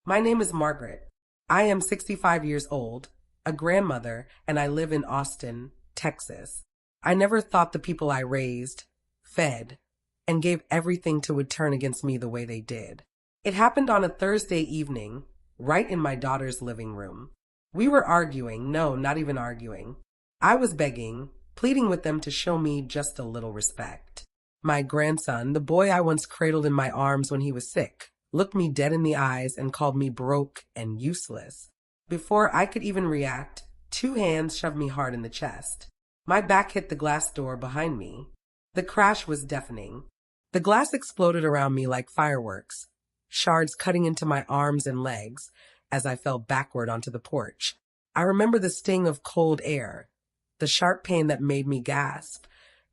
My name is Margaret. I am 65 years old, a grandmother, and I live in Austin, Texas. I never thought the people I raised, fed, and gave everything to would turn against me the way they did. It happened on a Thursday evening, right in my daughter's living room. We were arguing, no, not even arguing. I was begging, pleading with them to show me just a little respect. My grandson, the boy I once cradled in my arms when he was sick, looked me dead in the eyes and called me broke and useless. Before I could even react, two hands shoved me hard in the chest. My back hit the glass door behind me. The crash was deafening. The glass exploded around me like fireworks, shards cutting into my arms and legs as I fell backward onto the porch. I remember the sting of cold air, the sharp pain that made me gasp,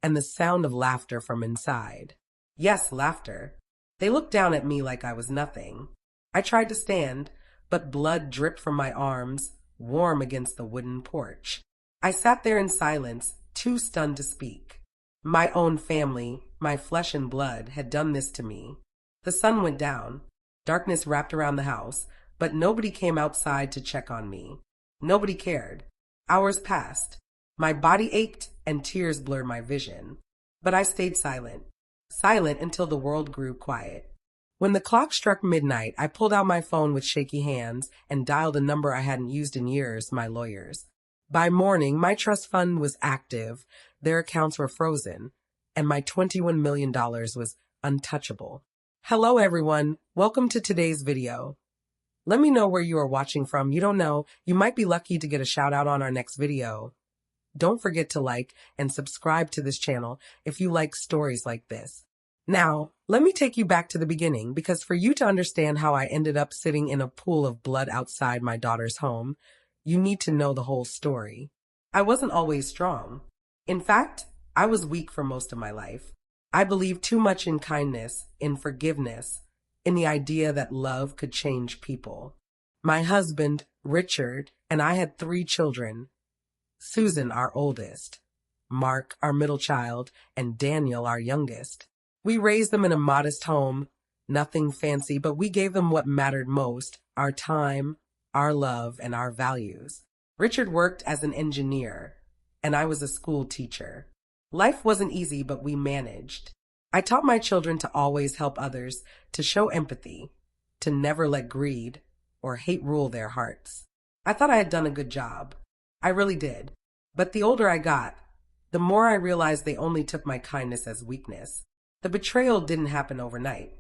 and the sound of laughter from inside. Yes, laughter. They looked down at me like I was nothing. I tried to stand, but blood dripped from my arms, warm against the wooden porch. I sat there in silence, too stunned to speak. My own family, my flesh and blood, had done this to me. The sun went down. Darkness wrapped around the house, but nobody came outside to check on me. Nobody cared. Hours passed. My body ached and tears blurred my vision. But I stayed silent. Silent until the world grew quiet. When the clock struck midnight, I pulled out my phone with shaky hands and dialed a number I hadn't used in years, my lawyers. By morning, my trust fund was active, their accounts were frozen, and my $21 million was untouchable. Hello everyone, welcome to today's video. Let me know where you are watching from. You don't know, you might be lucky to get a shout out on our next video. Don't forget to like and subscribe to this channel if you like stories like this. Now, let me take you back to the beginning, because for you to understand how I ended up sitting in a pool of blood outside my daughter's home, you need to know the whole story. I wasn't always strong. In fact, I was weak for most of my life. I believed too much in kindness, in forgiveness, in the idea that love could change people. My husband, Richard, and I had 3 children. Susan, our oldest, Mark, our middle child, and Daniel, our youngest. We raised them in a modest home, nothing fancy, but we gave them what mattered most, our time, our love, and our values. Richard worked as an engineer, and I was a school teacher. Life wasn't easy, but we managed. I taught my children to always help others, to show empathy, to never let greed or hate rule their hearts. I thought I had done a good job. I really did. But the older I got, the more I realized they only took my kindness as weakness. The betrayal didn't happen overnight.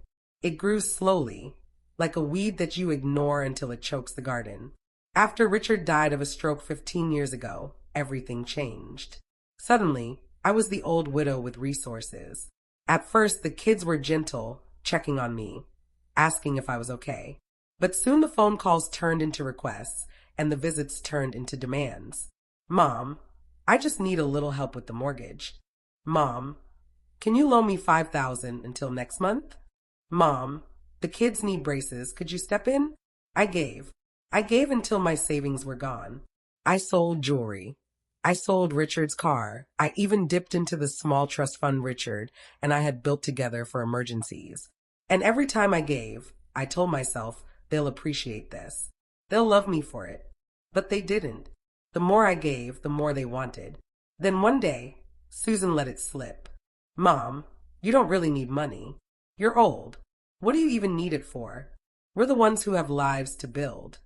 It grew slowly, like a weed that you ignore until it chokes the garden. After Richard died of a stroke 15 years ago, everything changed. Suddenly, I was the old widow with resources. At first, the kids were gentle, checking on me, asking if I was okay. But soon the phone calls turned into requests, and the visits turned into demands. Mom, I just need a little help with the mortgage. Mom, can you loan me $5,000 until next month? Mom, the kids need braces. Could you step in? I gave. I gave until my savings were gone. I sold jewelry. I sold Richard's car. I even dipped into the small trust fund Richard and I had built together for emergencies. And every time I gave, I told myself, they'll appreciate this. They'll love me for it. But they didn't. The more I gave, the more they wanted. Then one day, Susan let it slip. Mom, you don't really need money. You're old. What do you even need it for? We're the ones who have lives to build.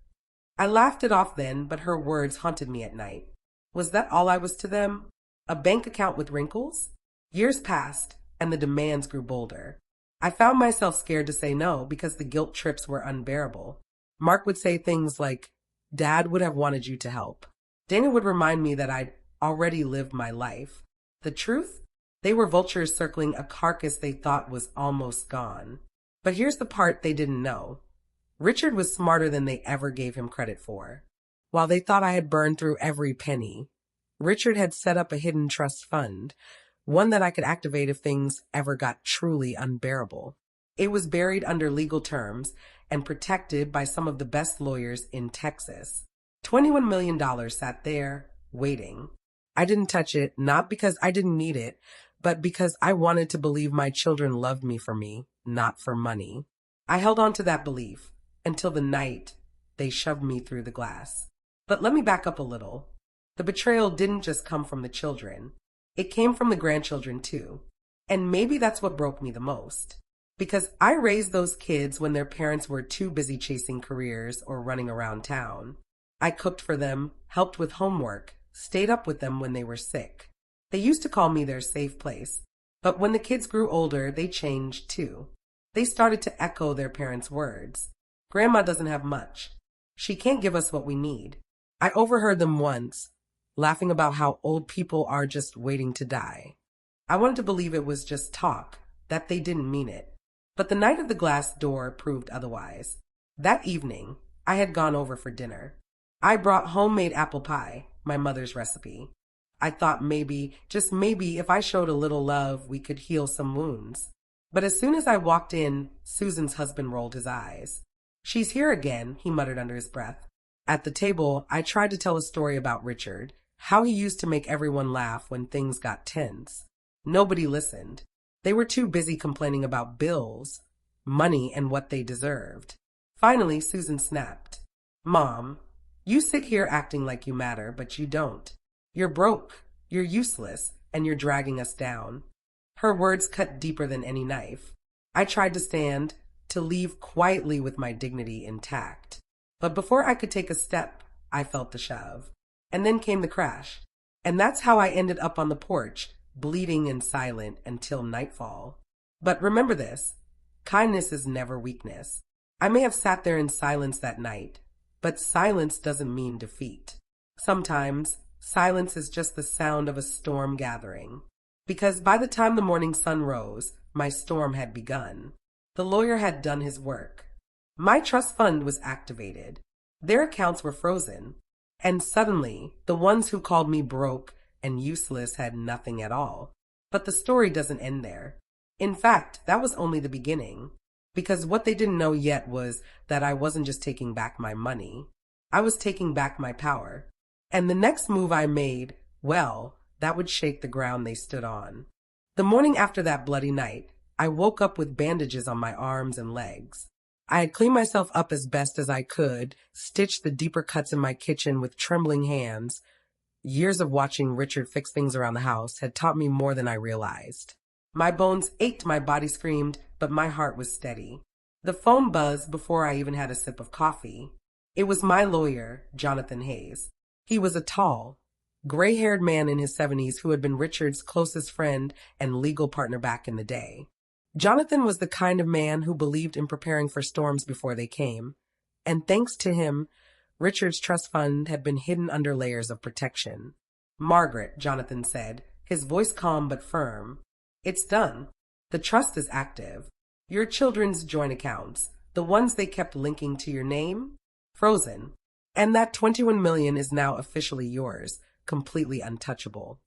I laughed it off then, but her words haunted me at night. Was that all I was to them? A bank account with wrinkles? Years passed, and the demands grew bolder. I found myself scared to say no because the guilt trips were unbearable. Mark would say things like, Dad would have wanted you to help. Dana would remind me that I'd already lived my life. The truth? They were vultures circling a carcass they thought was almost gone. But here's the part they didn't know. Richard was smarter than they ever gave him credit for. While they thought I had burned through every penny, Richard had set up a hidden trust fund, one that I could activate if things ever got truly unbearable. It was buried under legal terms and protected by some of the best lawyers in Texas. $21 million sat there, waiting. I didn't touch it, not because I didn't need it, but because I wanted to believe my children loved me for me, not for money. I held on to that belief, until the night they shoved me through the glass. But let me back up a little. The betrayal didn't just come from the children. It came from the grandchildren too. And maybe that's what broke me the most. Because I raised those kids when their parents were too busy chasing careers or running around town. I cooked for them, helped with homework, stayed up with them when they were sick. They used to call me their safe place. But when the kids grew older, they changed too. They started to echo their parents' words. Grandma doesn't have much. She can't give us what we need. I overheard them once, laughing about how old people are just waiting to die. I wanted to believe it was just talk, that they didn't mean it. But the night of the glass door proved otherwise. That evening, I had gone over for dinner. I brought homemade apple pie, my mother's recipe. I thought maybe, just maybe, if I showed a little love, we could heal some wounds. But as soon as I walked in, Susan's husband rolled his eyes. "She's here again," he muttered under his breath. At the table, I tried to tell a story about Richard, how he used to make everyone laugh when things got tense. Nobody listened. They were too busy complaining about bills, money, and what they deserved. Finally, Susan snapped. "Mom, you sit here acting like you matter, but you don't. You're broke, you're useless, and you're dragging us down." Her words cut deeper than any knife. I tried to stand, to leave quietly with my dignity intact. But before I could take a step, I felt the shove. And then came the crash. And that's how I ended up on the porch, bleeding and silent until nightfall. But remember this, kindness is never weakness. I may have sat there in silence that night, but silence doesn't mean defeat. Sometimes, silence is just the sound of a storm gathering. Because by the time the morning sun rose, my storm had begun. The lawyer had done his work. My trust fund was activated. Their accounts were frozen. And suddenly, the ones who called me broke and useless had nothing at all. But the story doesn't end there. In fact, that was only the beginning. Because what they didn't know yet was that I wasn't just taking back my money. I was taking back my power. And the next move I made, well, that would shake the ground they stood on. The morning after that bloody night, I woke up with bandages on my arms and legs. I had cleaned myself up as best as I could, stitched the deeper cuts in my kitchen with trembling hands. Years of watching Richard fix things around the house had taught me more than I realized. My bones ached, my body screamed, but my heart was steady. The phone buzzed before I even had a sip of coffee. It was my lawyer, Jonathan Hayes. He was a tall, gray-haired man in his 70s who had been Richard's closest friend and legal partner back in the day. Jonathan was the kind of man who believed in preparing for storms before they came, and thanks to him, Richard's trust fund had been hidden under layers of protection. "Margaret," Jonathan said, his voice calm but firm, "it's done. The trust is active. Your children's joint accounts, the ones they kept linking to your name, frozen. And that $21 million is now officially yours, completely untouchable."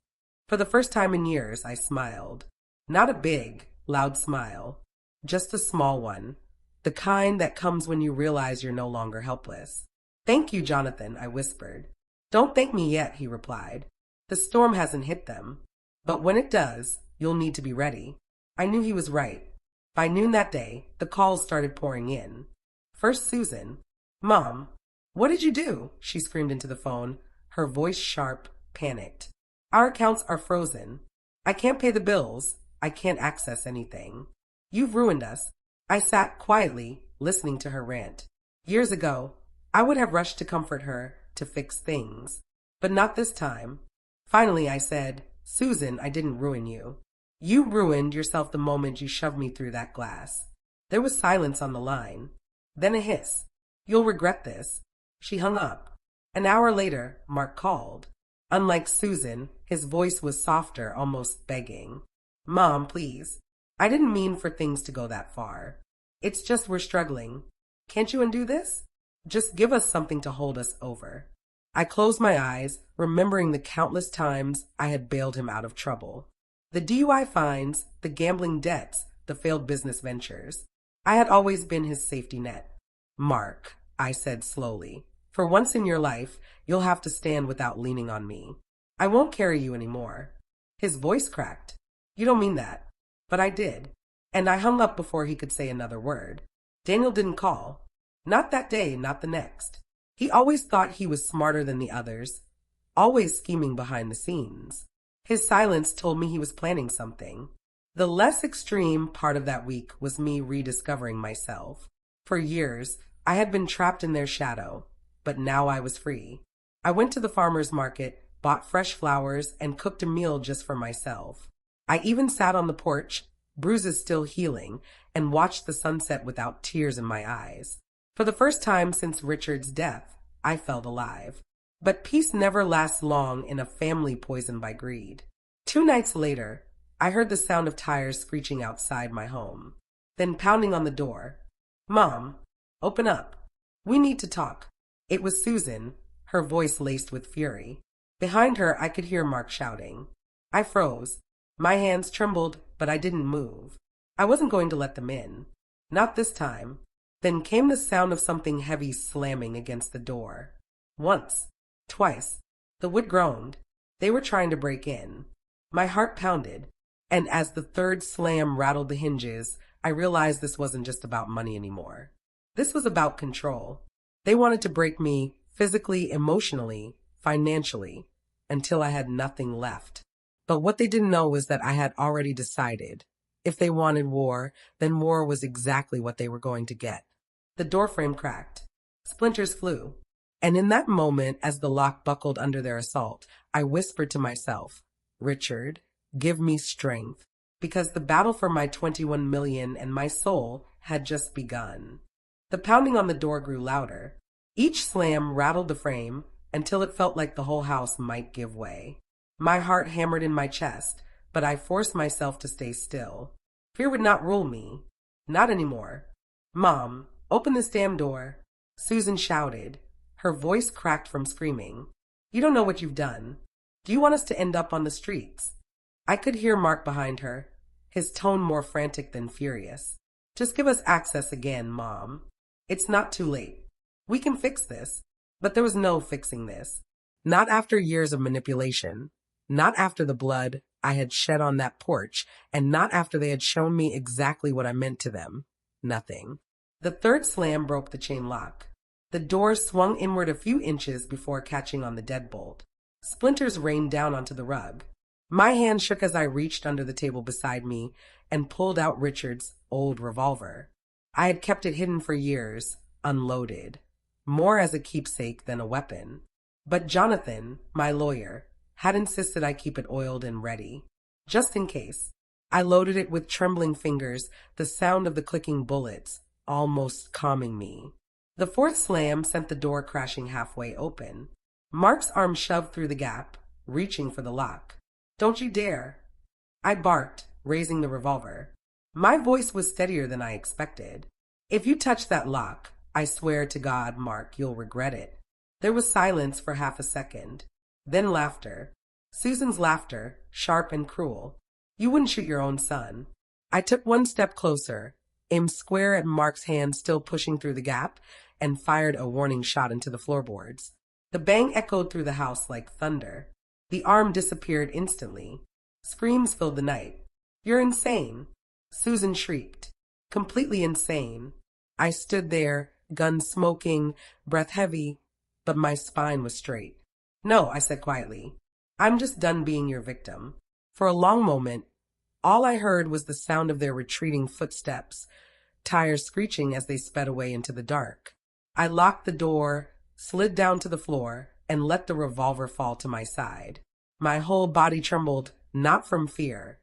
For the first time in years, I smiled. Not a big, loud smile, just a small one, the kind that comes when you realize you're no longer helpless. "Thank you, Jonathan," I whispered. "Don't thank me yet," he replied. "The storm hasn't hit them. But when it does, you'll need to be ready." I knew he was right. By noon that day, the calls started pouring in. First Susan. "Mom, what did you do?" she screamed into the phone, her voice sharp, panicked. "Our accounts are frozen. I can't pay the bills. I can't access anything. You've ruined us." I sat quietly, listening to her rant. Years ago, I would have rushed to comfort her, to fix things. But not this time. Finally, I said, "Susan, I didn't ruin you. You ruined yourself the moment you shoved me through that glass." There was silence on the line. Then a hiss. "You'll regret this." She hung up. An hour later, Mark called. Unlike Susan, his voice was softer, almost begging. "Mom, please. I didn't mean for things to go that far. It's just we're struggling. Can't you undo this? Just give us something to hold us over." I closed my eyes, remembering the countless times I had bailed him out of trouble. The DUI fines, the gambling debts, the failed business ventures. I had always been his safety net. "Mark," I said slowly, "for once in your life, you'll have to stand without leaning on me. I won't carry you anymore." His voice cracked. "You don't mean that." But I did. And I hung up before he could say another word. Daniel didn't call. Not that day, not the next. He always thought he was smarter than the others, always scheming behind the scenes. His silence told me he was planning something. The less extreme part of that week was me rediscovering myself. For years, I had been trapped in their shadow, but now I was free. I went to the farmer's market, bought fresh flowers, and cooked a meal just for myself. I even sat on the porch, bruises still healing, and watched the sunset without tears in my eyes. For the first time since Richard's death, I felt alive. But peace never lasts long in a family poisoned by greed. 2 nights later, I heard the sound of tires screeching outside my home, then pounding on the door. "Mom, open up. We need to talk." It was Susan, her voice laced with fury. Behind her, I could hear Mark shouting. I froze. My hands trembled, but I didn't move. I wasn't going to let them in. Not this time. Then came the sound of something heavy slamming against the door. Once. Twice. The wood groaned. They were trying to break in. My heart pounded. And as the third slam rattled the hinges, I realized this wasn't just about money anymore. This was about control. They wanted to break me physically, emotionally, financially, until I had nothing left. But what they didn't know was that I had already decided. If they wanted war, then war was exactly what they were going to get. The doorframe cracked. Splinters flew. And in that moment, as the lock buckled under their assault, I whispered to myself, "Richard, give me strength," because the battle for my 21 million and my soul had just begun. The pounding on the door grew louder. Each slam rattled the frame until it felt like the whole house might give way. My heart hammered in my chest, but I forced myself to stay still. Fear would not rule me. Not anymore. "Mom, open this damn door," Susan shouted. Her voice cracked from screaming. "You don't know what you've done. Do you want us to end up on the streets?" I could hear Mark behind her, his tone more frantic than furious. "Just give us access again, Mom. It's not too late. We can fix this." But there was no fixing this. Not after years of manipulation. Not after the blood I had shed on that porch, and not after they had shown me exactly what I meant to them. Nothing. The third slam broke the chain lock. The door swung inward a few inches before catching on the deadbolt. Splinters rained down onto the rug. My hand shook as I reached under the table beside me and pulled out Richard's old revolver. I had kept it hidden for years, unloaded, more as a keepsake than a weapon. But Jonathan, my lawyer, had insisted I keep it oiled and ready, just in case. I loaded it with trembling fingers, the sound of the clicking bullets almost calming me. The fourth slam sent the door crashing halfway open. Mark's arm shoved through the gap, reaching for the lock. "Don't you dare!" I barked, raising the revolver. My voice was steadier than I expected. "If you touch that lock, I swear to God, Mark, you'll regret it." There was silence for half a second. Then laughter. Susan's laughter, sharp and cruel. "You wouldn't shoot your own son." I took one step closer, aimed square at Mark's hand still pushing through the gap, and fired a warning shot into the floorboards. The bang echoed through the house like thunder. The arm disappeared instantly. Screams filled the night. "You're insane!" Susan shrieked. Completely insane. I stood there, gun smoking, breath heavy, but my spine was straight. "No," I said quietly. "I'm just done being your victim." For a long moment, all I heard was the sound of their retreating footsteps, tires screeching as they sped away into the dark. I locked the door, slid down to the floor, and let the revolver fall to my side. My whole body trembled, not from fear,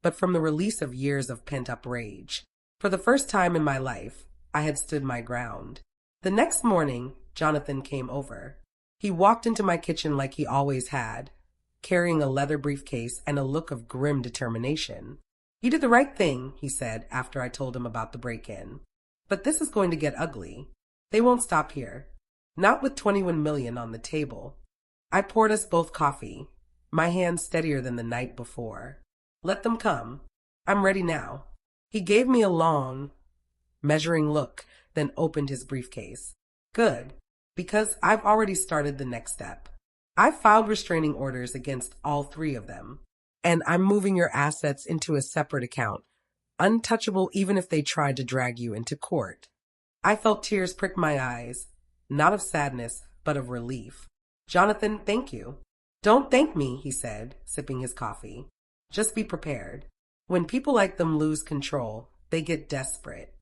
but from the release of years of pent-up rage. For the first time in my life, I had stood my ground. The next morning, Jonathan came over. He walked into my kitchen like he always had, carrying a leather briefcase and a look of grim determination. "You did the right thing," he said after I told him about the break-in. "But this is going to get ugly. They won't stop here. Not with 21 million on the table." I poured us both coffee, my hand steadier than the night before. "Let them come. I'm ready now." He gave me a long, measuring look, then opened his briefcase. "Good, because I've already started the next step. I filed restraining orders against all 3 of them, and I'm moving your assets into a separate account, untouchable even if they tried to drag you into court." I felt tears prick my eyes, not of sadness, but of relief. Jonathan, thank you. Don't thank me, he said, sipping his coffee. Just be prepared. When people like them lose control, they get desperate.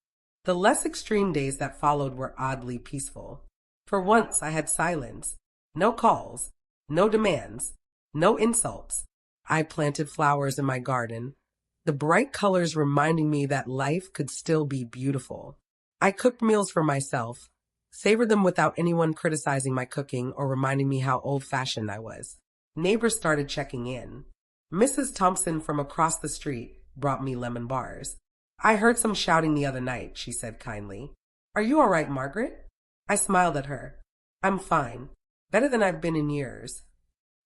The less extreme days that followed were oddly peaceful. For once, I had silence. No calls, no demands, no insults. I planted flowers in my garden, the bright colors reminding me that life could still be beautiful. I cooked meals for myself, savored them without anyone criticizing my cooking or reminding me how old-fashioned I was. Neighbors started checking in. Mrs. Thompson from across the street brought me lemon bars. I heard some shouting the other night, she said kindly. Are you all right, Margaret? I smiled at her. I'm fine. Better than I've been in years.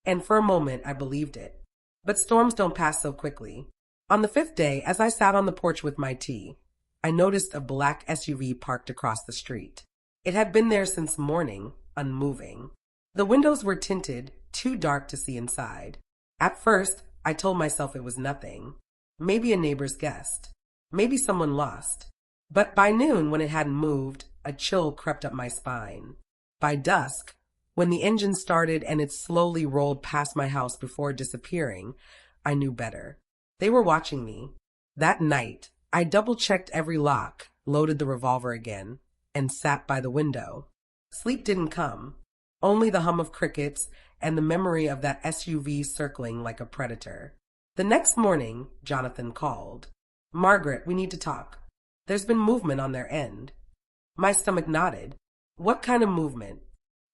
And for a moment, I believed it. But storms don't pass so quickly. On the 5th day, as I sat on the porch with my tea, I noticed a black SUV parked across the street. It had been there since morning, unmoving. The windows were tinted, too dark to see inside. At first, I told myself it was nothing. Maybe a neighbor's guest. Maybe someone lost. But by noon, when it hadn't moved, a chill crept up my spine. By dusk, when the engine started and it slowly rolled past my house before disappearing, I knew better. They were watching me. That night, I double-checked every lock, loaded the revolver again, and sat by the window. Sleep didn't come. Only the hum of crickets and the memory of that SUV circling like a predator. The next morning, Jonathan called. Margaret, we need to talk. There's been movement on their end. My stomach nodded. What kind of movement?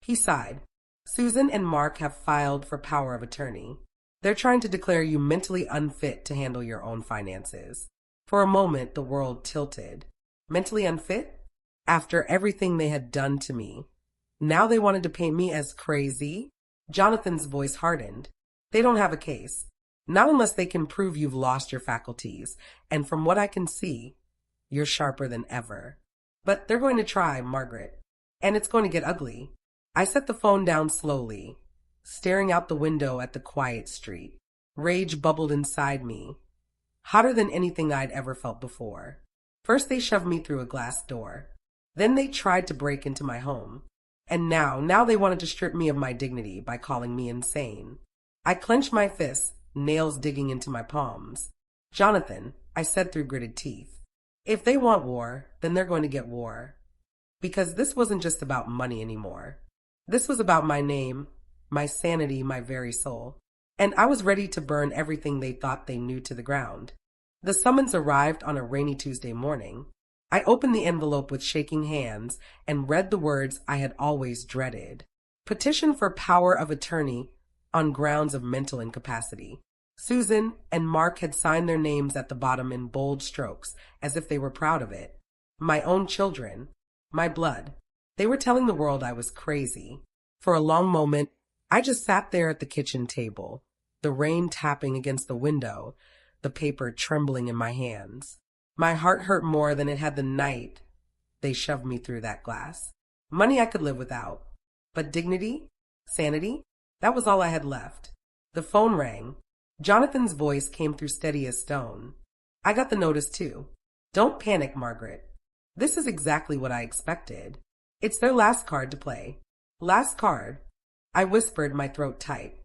He sighed. Susan and Mark have filed for power of attorney. They're trying to declare you mentally unfit to handle your own finances. For a moment, the world tilted. Mentally unfit? After everything they had done to me. Now they wanted to paint me as crazy? Jonathan's voice hardened. They don't have a case. Not unless they can prove you've lost your faculties. And from what I can see, you're sharper than ever. But they're going to try, Margaret. And it's going to get ugly. I set the phone down slowly, staring out the window at the quiet street. Rage bubbled inside me, hotter than anything I'd ever felt before. First they shoved me through a glass door. Then they tried to break into my home. And now they wanted to strip me of my dignity by calling me insane. I clenched my fists, nails digging into my palms. Jonathan, I said through gritted teeth, if they want war, then they're going to get war. Because this wasn't just about money anymore. This was about my name, my sanity, my very soul. And I was ready to burn everything they thought they knew to the ground. The summons arrived on a rainy Tuesday morning. I opened the envelope with shaking hands and read the words I had always dreaded. Petition for power of attorney on grounds of mental incapacity. Susan and Mark had signed their names at the bottom in bold strokes, as if they were proud of it. My own children. My blood. They were telling the world I was crazy. For a long moment, I just sat there at the kitchen table, the rain tapping against the window, the paper trembling in my hands. My heart hurt more than it had the night they shoved me through that glass. Money I could live without. But dignity? Sanity? That was all I had left. The phone rang. Jonathan's voice came through steady as stone. I got the notice too. Don't panic, Margaret. This is exactly what I expected. It's their last card to play. Last card. I whispered, my throat tight.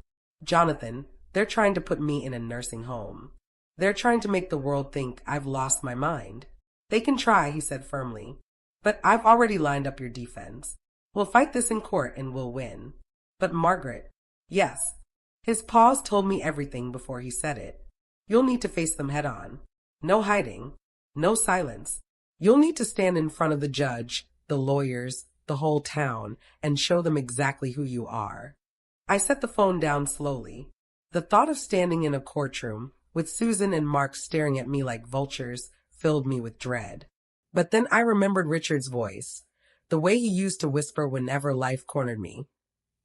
Jonathan, they're trying to put me in a nursing home. They're trying to make the world think I've lost my mind. They can try, he said firmly. But I've already lined up your defense. We'll fight this in court and we'll win. But Margaret, yes. His pause told me everything before he said it. You'll need to face them head on. No hiding. No silence. You'll need to stand in front of the judge, the lawyers, the whole town, and show them exactly who you are. I set the phone down slowly. The thought of standing in a courtroom, with Susan and Mark staring at me like vultures, filled me with dread. But then I remembered Richard's voice, the way he used to whisper whenever life cornered me.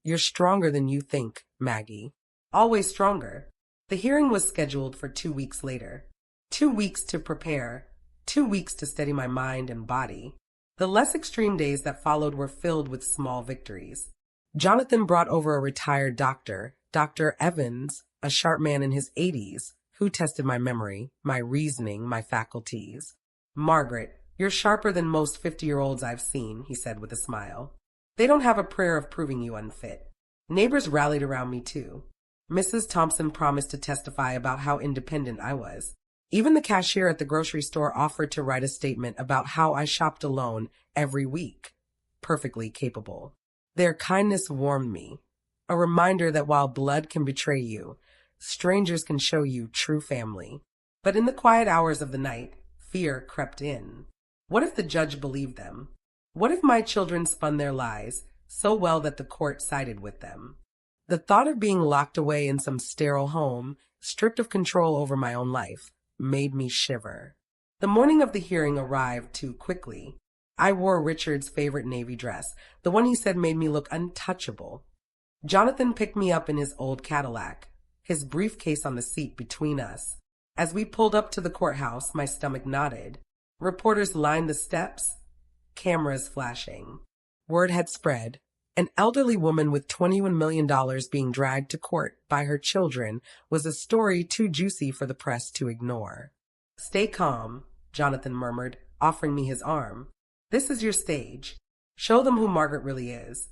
You're stronger than you think, Maggie. Always stronger. The hearing was scheduled for 2 weeks later. 2 weeks to prepare. 2 weeks to steady my mind and body. The less extreme days that followed were filled with small victories. Jonathan brought over a retired doctor, Dr. Evans, a sharp man in his 80s, who tested my memory, my reasoning, my faculties. Margaret, You're sharper than most 50-year-olds I've seen, he said with a smile. They don't have a prayer of proving you unfit. Neighbors rallied around me too. Mrs. Thompson promised to testify about how independent I was. Even the cashier at the grocery store offered to write a statement about how I shopped alone every week. Perfectly capable. Their kindness warmed me. A reminder that while blood can betray you, strangers can show you true family. But in the quiet hours of the night, fear crept in. What if the judge believed them? What if my children spun their lies so well that the court sided with them? The thought of being locked away in some sterile home, stripped of control over my own life, made me shiver. The morning of the hearing arrived too quickly. I wore Richard's favorite navy dress, the one he said made me look untouchable. Jonathan picked me up in his old Cadillac, his briefcase on the seat between us. As we pulled up to the courthouse, my stomach knotted. Reporters lined the steps, cameras flashing. Word had spread. An elderly woman with $21 million being dragged to court by her children was a story too juicy for the press to ignore. Stay calm, Jonathan murmured, offering me his arm. This is your stage. Show them who Margaret really is.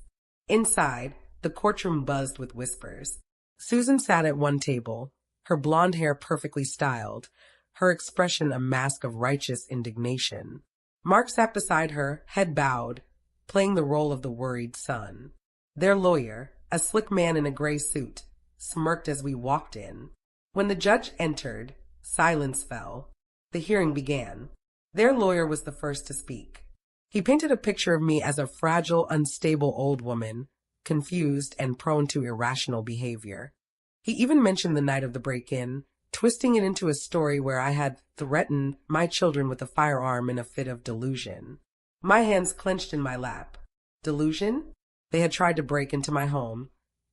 Inside, the courtroom buzzed with whispers. Susan sat at one table, her blonde hair perfectly styled, her expression a mask of righteous indignation. Mark sat beside her, head bowed, playing the role of the worried son. Their lawyer, a slick man in a gray suit, smirked as we walked in. When the judge entered, silence fell. The hearing began. Their lawyer was the first to speak. He painted a picture of me as a fragile, unstable old woman, confused and prone to irrational behavior. He even mentioned the night of the break-in, twisting it into a story where I had threatened my children with a firearm in a fit of delusion. My hands clenched in my lap. Delusion? They had tried to break into my home,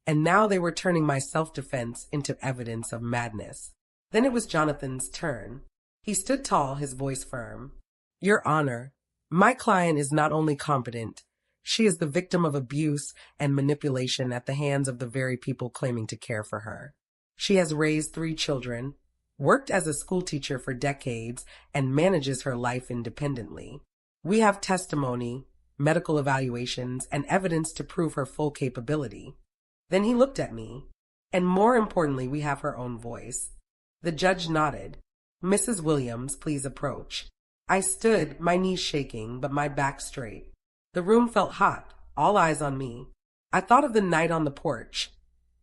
and now they were turning my self-defense into evidence of madness. Then it was Jonathan's turn. He stood tall, his voice firm. Your Honor, my client is not only competent, she is the victim of abuse and manipulation at the hands of the very people claiming to care for her. She has raised 3 children, worked as a schoolteacher for decades, and manages her life independently. We have testimony, medical evaluations, and evidence to prove her full capability. Then he looked at me, and more importantly, we have her own voice. The judge nodded. Mrs. Williams, please approach. I stood, my knees shaking, but my back straight. The room felt hot, all eyes on me. I thought of the night on the porch,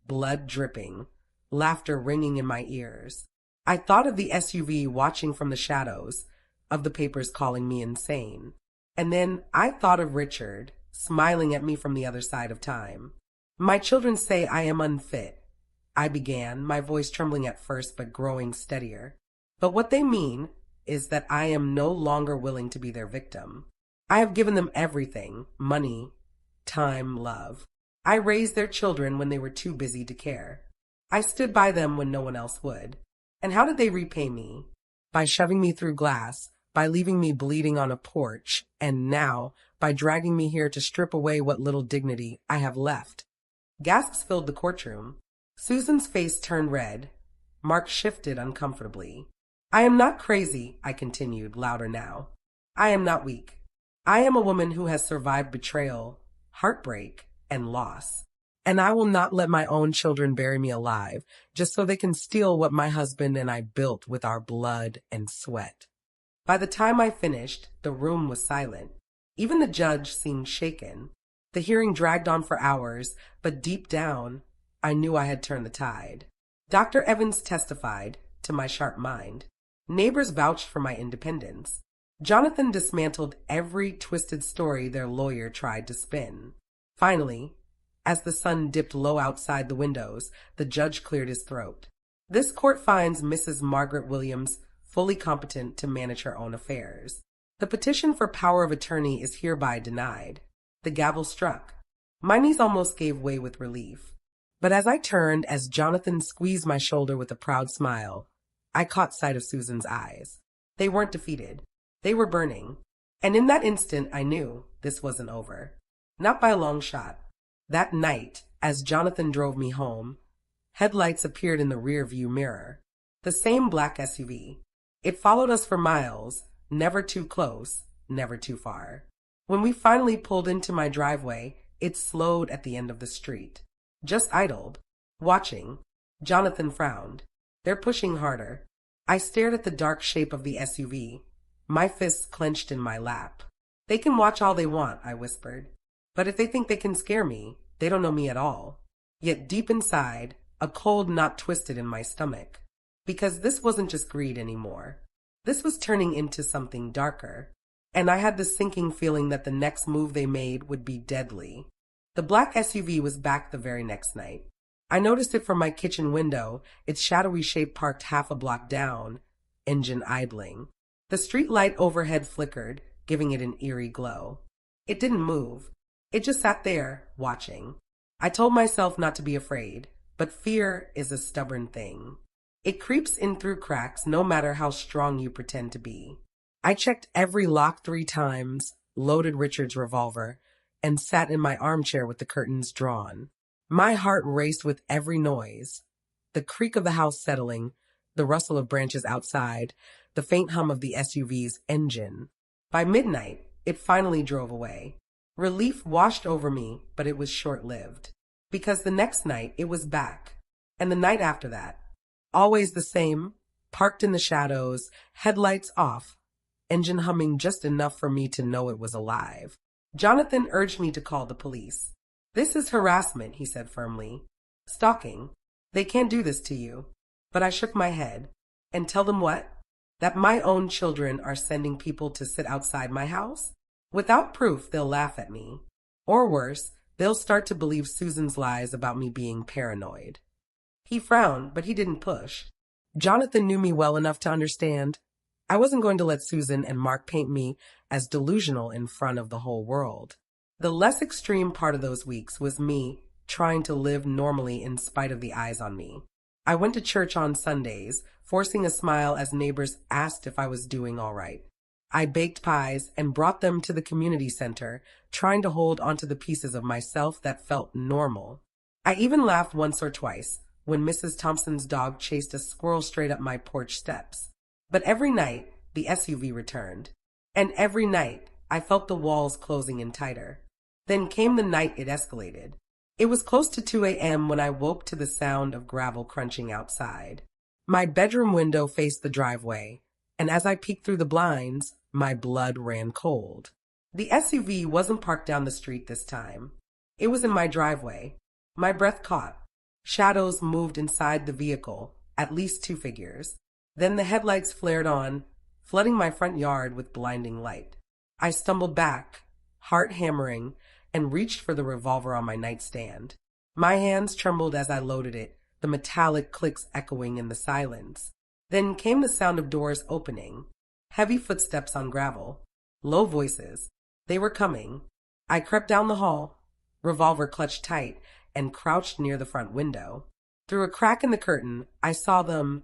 blood dripping, laughter ringing in my ears. I thought of the SUV watching from the shadows, of the papers calling me insane. And then I thought of Richard, smiling at me from the other side of time. My children say I am unfit, I began, my voice trembling at first but growing steadier. But what they mean is that I am no longer willing to be their victim. I have given them everything, money, time, love. I raised their children when they were too busy to care. I stood by them when no one else would. And how did they repay me? By shoving me through glass, by leaving me bleeding on a porch, and now by dragging me here to strip away what little dignity I have left. Gasps filled the courtroom. Susan's face turned red. Mark shifted uncomfortably. I am not crazy, I continued, louder now. I am not weak. I am a woman who has survived betrayal, heartbreak, and loss. And I will not let my own children bury me alive, just so they can steal what my husband and I built with our blood and sweat. By the time I finished, the room was silent. Even the judge seemed shaken. The hearing dragged on for hours, but deep down, I knew I had turned the tide. Dr. Evans testified, to my sharp mind. Neighbors vouched for my independence. Jonathan dismantled every twisted story their lawyer tried to spin. Finally, as the sun dipped low outside the windows, the judge cleared his throat. This court finds Mrs. Margaret Williams fully competent to manage her own affairs. The petition for power of attorney is hereby denied. The gavel struck. My knees almost gave way with relief. But as I turned, as Jonathan squeezed my shoulder with a proud smile, I caught sight of Susan's eyes. They weren't defeated. They were burning. And in that instant, I knew this wasn't over. Not by a long shot. That night, as Jonathan drove me home, headlights appeared in the rear-view mirror. The same black SUV. It followed us for miles, never too close, never too far. When we finally pulled into my driveway, it slowed at the end of the street. Just idled, watching. Jonathan frowned. They're pushing harder. I stared at the dark shape of the SUV, my fists clenched in my lap. They can watch all they want, I whispered. But if they think they can scare me, they don't know me at all. Yet deep inside, a cold knot twisted in my stomach. Because this wasn't just greed anymore. This was turning into something darker. And I had the sinking feeling that the next move they made would be deadly. The black SUV was back the very next night. I noticed it from my kitchen window, its shadowy shape parked half a block down, engine idling. The street light overhead flickered, giving it an eerie glow. It didn't move. It just sat there, watching. I told myself not to be afraid, but fear is a stubborn thing. It creeps in through cracks no matter how strong you pretend to be. I checked every lock 3 times, loaded Richard's revolver, and sat in my armchair with the curtains drawn. My heart raced with every noise. The creak of the house settling, the rustle of branches outside, the faint hum of the SUV's engine. By midnight, it finally drove away. Relief washed over me, but it was short-lived. Because the next night, it was back. And the night after that. Always the same, parked in the shadows, headlights off, engine humming just enough for me to know it was alive. Jonathan urged me to call the police. This is harassment, he said firmly. Stalking. They can't do this to you. But I shook my head. And tell them what? That my own children are sending people to sit outside my house? Without proof, they'll laugh at me. Or worse, they'll start to believe Susan's lies about me being paranoid. He frowned, but he didn't push. Jonathan knew me well enough to understand. I wasn't going to let Susan and Mark paint me as delusional in front of the whole world. The less extreme part of those weeks was me trying to live normally in spite of the eyes on me. I went to church on Sundays, forcing a smile as neighbors asked if I was doing all right. I baked pies and brought them to the community center, trying to hold onto the pieces of myself that felt normal. I even laughed once or twice when Mrs. Thompson's dog chased a squirrel straight up my porch steps. But every night, the SUV returned. And every night, I felt the walls closing in tighter. Then came the night it escalated. It was close to 2 a.m. when I woke to the sound of gravel crunching outside. My bedroom window faced the driveway, and as I peeked through the blinds, my blood ran cold. The SUV wasn't parked down the street this time. It was in my driveway. My breath caught. Shadows moved inside the vehicle, at least 2 figures. Then the headlights flared on, flooding my front yard with blinding light. I stumbled back, heart hammering, and reached for the revolver on my nightstand. My hands trembled as I loaded it, the metallic clicks echoing in the silence. Then came the sound of doors opening, heavy footsteps on gravel, low voices. They were coming. I crept down the hall, revolver clutched tight, and crouched near the front window. Through a crack in the curtain, I saw them,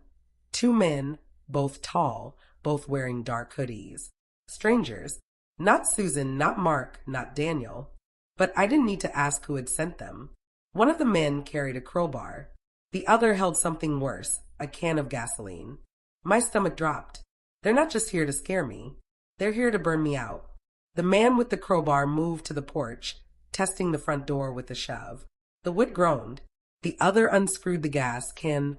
2 men, both tall, both wearing dark hoodies. Strangers. Not Susan, not Mark, not Daniel. But I didn't need to ask who had sent them. One of the men carried a crowbar. The other held something worse, a can of gasoline. My stomach dropped. They're not just here to scare me. They're here to burn me out. The man with the crowbar moved to the porch, testing the front door with a shove. The wood groaned. The other unscrewed the gas can,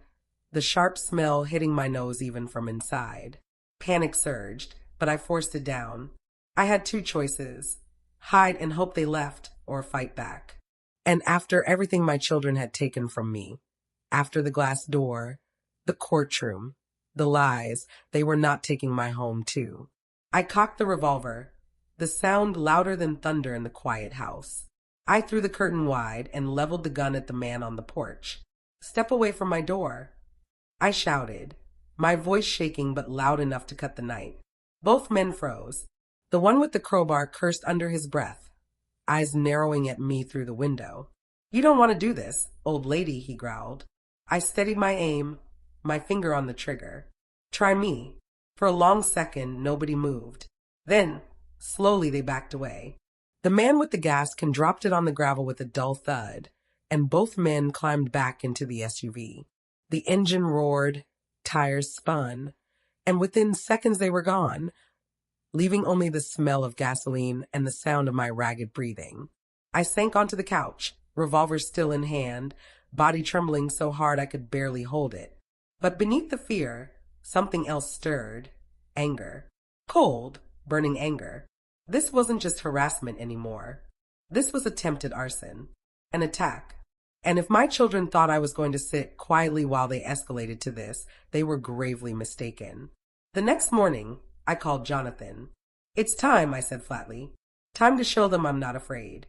the sharp smell hitting my nose even from inside. Panic surged, but I forced it down. I had 2 choices. Hide and hope they left, or fight back. And after everything my children had taken from me, after the glass door, the courtroom, the lies, they were not taking my home too. I cocked the revolver, the sound louder than thunder in the quiet house. I threw the curtain wide and leveled the gun at the man on the porch. Step away from my door. I shouted, my voice shaking but loud enough to cut the night. Both men froze. The one with the crowbar cursed under his breath, eyes narrowing at me through the window. You don't want to do this, old lady, he growled. I steadied my aim, my finger on the trigger. Try me. For a long second, nobody moved. Then, slowly they backed away. The man with the gas can dropped it on the gravel with a dull thud, and both men climbed back into the SUV. The engine roared, tires spun, and within seconds they were gone. leaving only the smell of gasoline and the sound of my ragged breathing. I sank onto the couch, revolver still in hand, body trembling so hard I could barely hold it. But beneath the fear, something else stirred. Anger. Cold, burning anger. This wasn't just harassment anymore. This was attempted arson. An attack. And if my children thought I was going to sit quietly while they escalated to this, they were gravely mistaken. The next morning, I called Jonathan. "It's time," I said flatly. "Time to show them I'm not afraid."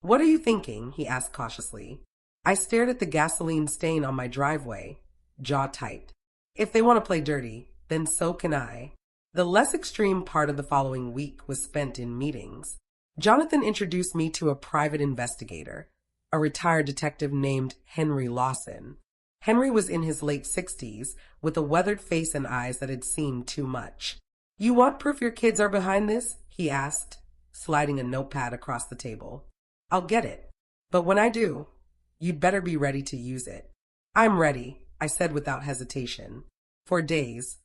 "What are you thinking?" he asked cautiously. I stared at the gasoline stain on my driveway, jaw tight. If they want to play dirty, then so can I. The less extreme part of the following week was spent in meetings. Jonathan introduced me to a private investigator, a retired detective named Henry Lawson. Henry was in his late 60s, with a weathered face and eyes that had seen too much. "You want proof your kids are behind this?" he asked, sliding a notepad across the table. "I'll get it. But when I do, you'd better be ready to use it." "I'm ready," I said without hesitation. For days,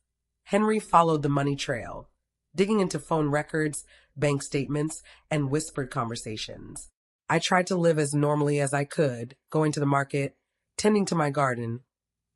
Henry followed the money trail, digging into phone records, bank statements, and whispered conversations. I tried to live as normally as I could, going to the market, tending to my garden.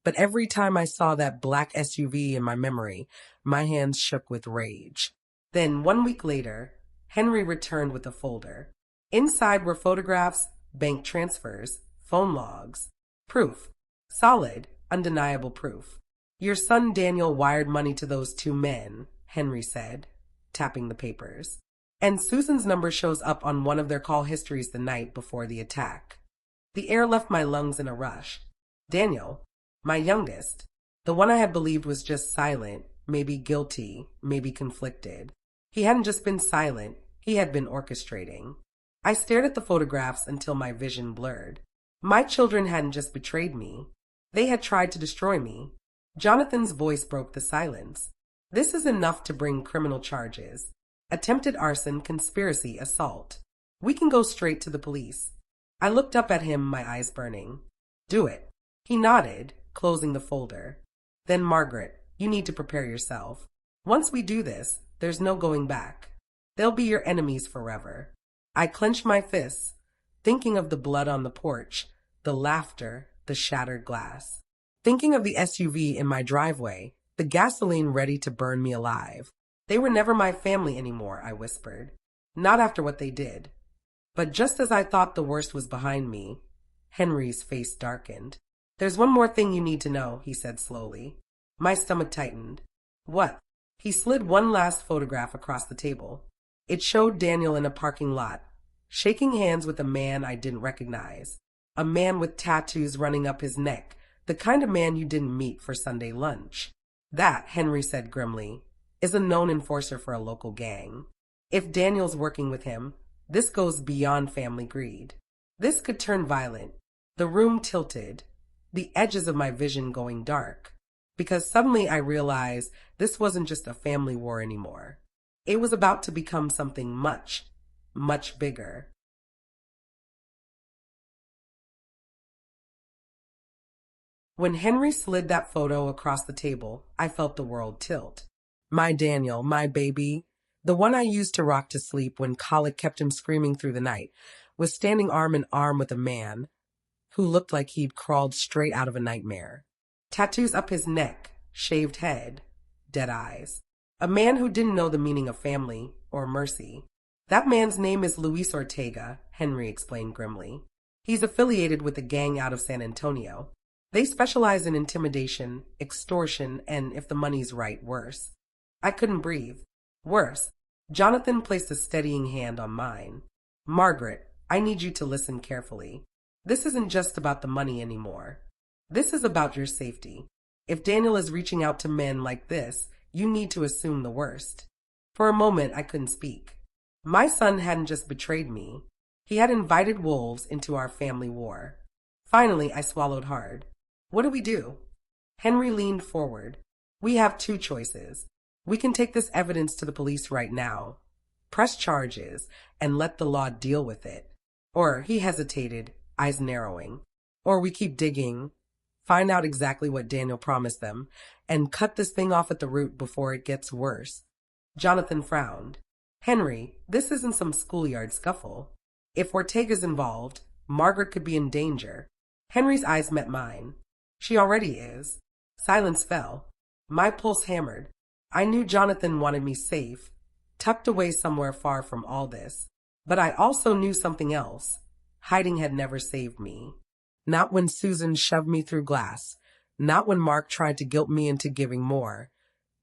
But every time I saw that black SUV in my memory, my hands shook with rage. Then, 1 week later, Henry returned with a folder. Inside were photographs, bank transfers, phone logs. Proof. Solid, undeniable proof. "Your son Daniel wired money to those two men," Henry said, tapping the papers. "And Susan's number shows up on one of their call histories the night before the attack." The air left my lungs in a rush. Daniel, my youngest, the one I had believed was just silent, maybe guilty, maybe conflicted. He hadn't just been silent, he had been orchestrating. I stared at the photographs until my vision blurred. My children hadn't just betrayed me. They had tried to destroy me. Jonathan's voice broke the silence. "This is enough to bring criminal charges. Attempted arson, conspiracy, assault. We can go straight to the police." I looked up at him, my eyes burning. "Do it." He nodded, closing the folder. "Then, Margaret, you need to prepare yourself. Once we do this, there's no going back. They'll be your enemies forever." I clenched my fists, thinking of the blood on the porch, the laughter, the shattered glass. Thinking of the SUV in my driveway, the gasoline ready to burn me alive. They were never my family anymore, I whispered. Not after what they did. But just as I thought the worst was behind me, Henry's face darkened. "There's one more thing you need to know," he said slowly. My stomach tightened. "What?" He slid one last photograph across the table. It showed Daniel in a parking lot, shaking hands with a man I didn't recognize. A man with tattoos running up his neck, the kind of man you didn't meet for Sunday lunch. "That," Henry said grimly, "is a known enforcer for a local gang. If Daniel's working with him, this goes beyond family greed. This could turn violent." The room tilted, the edges of my vision going dark, because suddenly I realized this wasn't just a family war anymore. It was about to become something much, much bigger. When Henry slid that photo across the table, I felt the world tilt. My Daniel, my baby, the one I used to rock to sleep when colic kept him screaming through the night, was standing arm in arm with a man who looked like he'd crawled straight out of a nightmare. Tattoos up his neck, shaved head, dead eyes. A man who didn't know the meaning of family or mercy. "That man's name is Luis Ortega," Henry explained grimly. "He's affiliated with a gang out of San Antonio. They specialize in intimidation, extortion, and, if the money's right, worse." I couldn't breathe. "Worse." Jonathan placed a steadying hand on mine. "Margaret, I need you to listen carefully. This isn't just about the money anymore. This is about your safety. If Daniel is reaching out to men like this, you need to assume the worst." For a moment, I couldn't speak. My son hadn't just betrayed me. He had invited wolves into our family war. Finally, I swallowed hard. "What do we do?" Henry leaned forward. "We have two choices. We can take this evidence to the police right now, press charges, and let the law deal with it. Or," he hesitated, eyes narrowing, "or we keep digging, find out exactly what Daniel promised them, and cut this thing off at the root before it gets worse." Jonathan frowned. Henry, this isn't some schoolyard scuffle. If Ortega's involved, Margaret could be in danger. Henry's eyes met mine. She already is. Silence fell. My pulse hammered. I knew Jonathan wanted me safe, tucked away somewhere far from all this. But I also knew something else. Hiding had never saved me. Not when Susan shoved me through glass. Not when Mark tried to guilt me into giving more.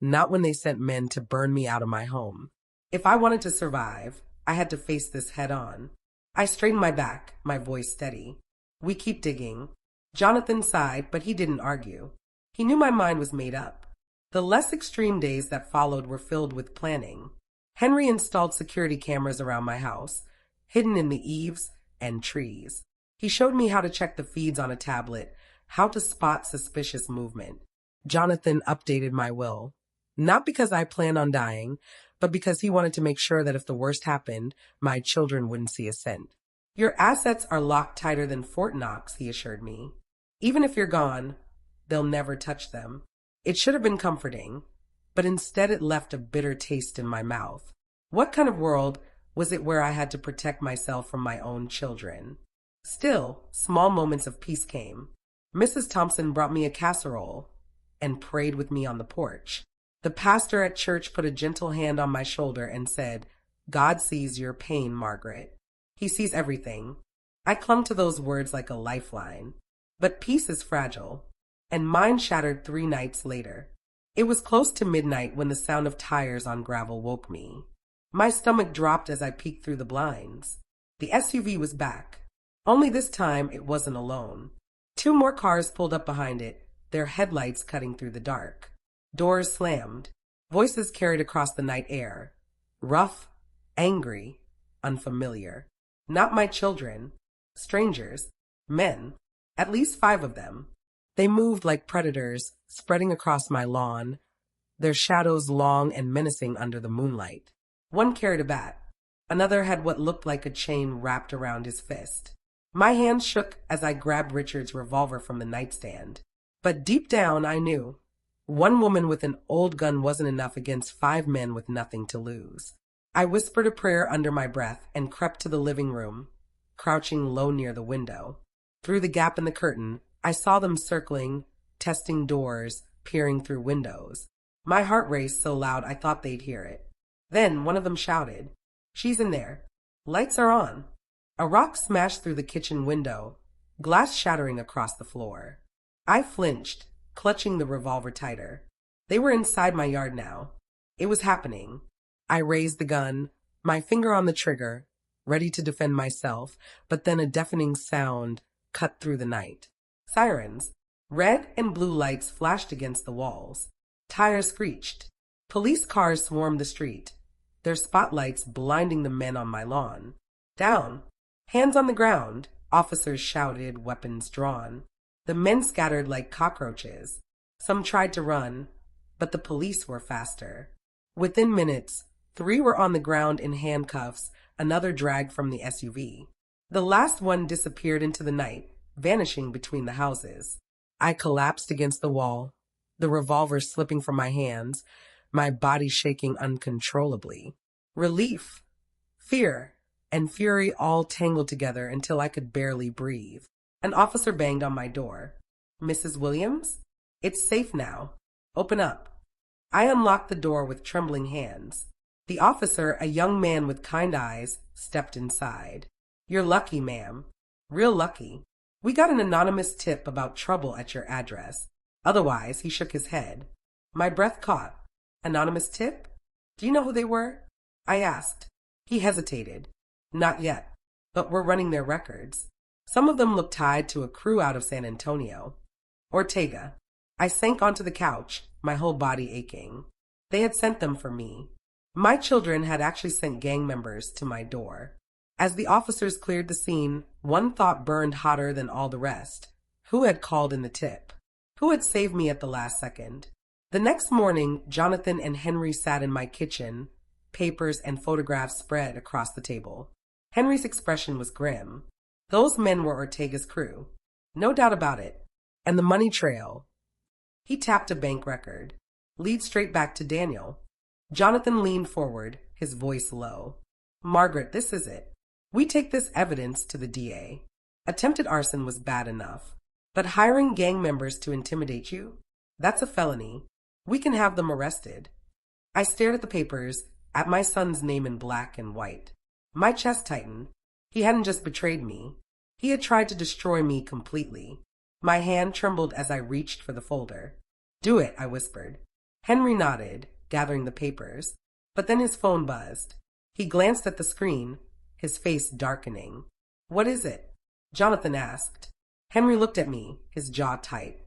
Not when they sent men to burn me out of my home. If I wanted to survive, I had to face this head on. I straightened my back, my voice steady. We keep digging. Jonathan sighed, but he didn't argue. He knew my mind was made up. The less extreme days that followed were filled with planning. Henry installed security cameras around my house, hidden in the eaves and trees. He showed me how to check the feeds on a tablet, how to spot suspicious movement. Jonathan updated my will. Not because I planned on dying, but because he wanted to make sure that if the worst happened, my children wouldn't see a cent. Your assets are locked tighter than Fort Knox, he assured me. Even if you're gone, they'll never touch them. It should have been comforting, but instead it left a bitter taste in my mouth. What kind of world was it where I had to protect myself from my own children? Still, small moments of peace came. Mrs. Thompson brought me a casserole and prayed with me on the porch. The pastor at church put a gentle hand on my shoulder and said, "God sees your pain, Margaret. He sees everything." I clung to those words like a lifeline. But peace is fragile, and mine shattered 3 nights later. It was close to midnight when the sound of tires on gravel woke me. My stomach dropped as I peeked through the blinds. The SUV was back. Only this time it wasn't alone. 2 more cars pulled up behind it, their headlights cutting through the dark. Doors slammed. Voices carried across the night air. Rough, angry, unfamiliar. Not my children. Strangers. Men. At least 5 of them. They moved like predators, spreading across my lawn, their shadows long and menacing under the moonlight. One carried a bat. Another had what looked like a chain wrapped around his fist. My hands shook as I grabbed Richard's revolver from the nightstand. But deep down, I knew. 1 woman with an old gun wasn't enough against 5 men with nothing to lose. I whispered a prayer under my breath and crept to the living room, crouching low near the window. Through the gap in the curtain, I saw them circling, testing doors, peering through windows. My heart raced so loud I thought they'd hear it. Then one of them shouted, "She's in there. Lights are on." A rock smashed through the kitchen window, glass shattering across the floor. I flinched, clutching the revolver tighter. They were inside my yard now. It was happening. I raised the gun, my finger on the trigger, ready to defend myself, but then a deafening sound cut through the night. Sirens. Red and blue lights flashed against the walls. Tires screeched. Police cars swarmed the street, their spotlights blinding the men on my lawn. Down. Hands on the ground. Officers shouted, weapons drawn. The men scattered like cockroaches. Some tried to run, but the police were faster. Within minutes, 3 were on the ground in handcuffs, another dragged from the SUV. The last one disappeared into the night, vanishing between the houses. I collapsed against the wall, the revolver slipping from my hands, my body shaking uncontrollably. Relief, fear, and fury all tangled together until I could barely breathe. An officer banged on my door. "Mrs. Williams? It's safe now. Open up." I unlocked the door with trembling hands. The officer, a young man with kind eyes, stepped inside. "You're lucky, ma'am. Real lucky. We got an anonymous tip about trouble at your address. Otherwise," he shook his head. My breath caught. "Anonymous tip? Do you know who they were?" I asked. He hesitated. "Not yet, but we're running their records. Some of them look tied to a crew out of San Antonio." Ortega. I sank onto the couch, my whole body aching. They had sent them for me. My children had actually sent gang members to my door. As the officers cleared the scene, one thought burned hotter than all the rest. Who had called in the tip? Who had saved me at the last second? The next morning, Jonathan and Henry sat in my kitchen, papers and photographs spread across the table. Henry's expression was grim. Those men were Ortega's crew. No doubt about it. And the money trail. He tapped a bank record. Leads straight back to Daniel. Jonathan leaned forward, his voice low. Margaret, this is it. We take this evidence to the DA. Attempted arson was bad enough. But hiring gang members to intimidate you? That's a felony. We can have them arrested. I stared at the papers, at my son's name in black and white. My chest tightened. He hadn't just betrayed me. He had tried to destroy me completely. My hand trembled as I reached for the folder. Do it, I whispered. Henry nodded, gathering the papers. But then his phone buzzed. He glanced at the screen, his face darkening. What is it? Jonathan asked. Henry looked at me, his jaw tight.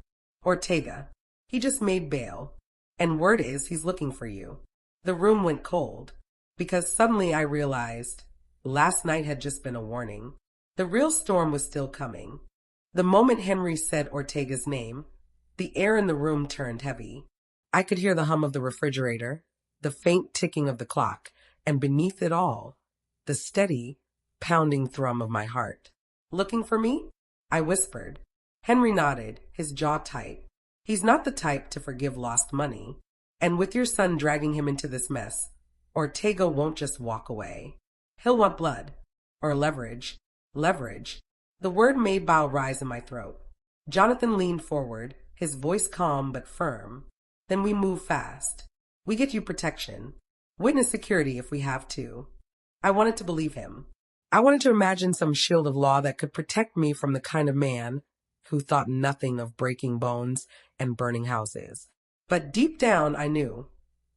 Ortega. He just made bail. And word is he's looking for you. The room went cold, because suddenly I realized last night had just been a warning. The real storm was still coming. The moment Henry said Ortega's name, the air in the room turned heavy. I could hear the hum of the refrigerator, the faint ticking of the clock, and beneath it all, the steady, pounding thrum of my heart. Looking for me? I whispered. Henry nodded, his jaw tight. He's not the type to forgive lost money. And with your son dragging him into this mess, Ortega won't just walk away. He'll want blood. Or leverage. Leverage. The word made bile rise in my throat. Jonathan leaned forward, his voice calm but firm. Then we move fast. We get you protection. Witness security if we have to. I wanted to believe him. I wanted to imagine some shield of law that could protect me from the kind of man who thought nothing of breaking bones and burning houses. But deep down, I knew.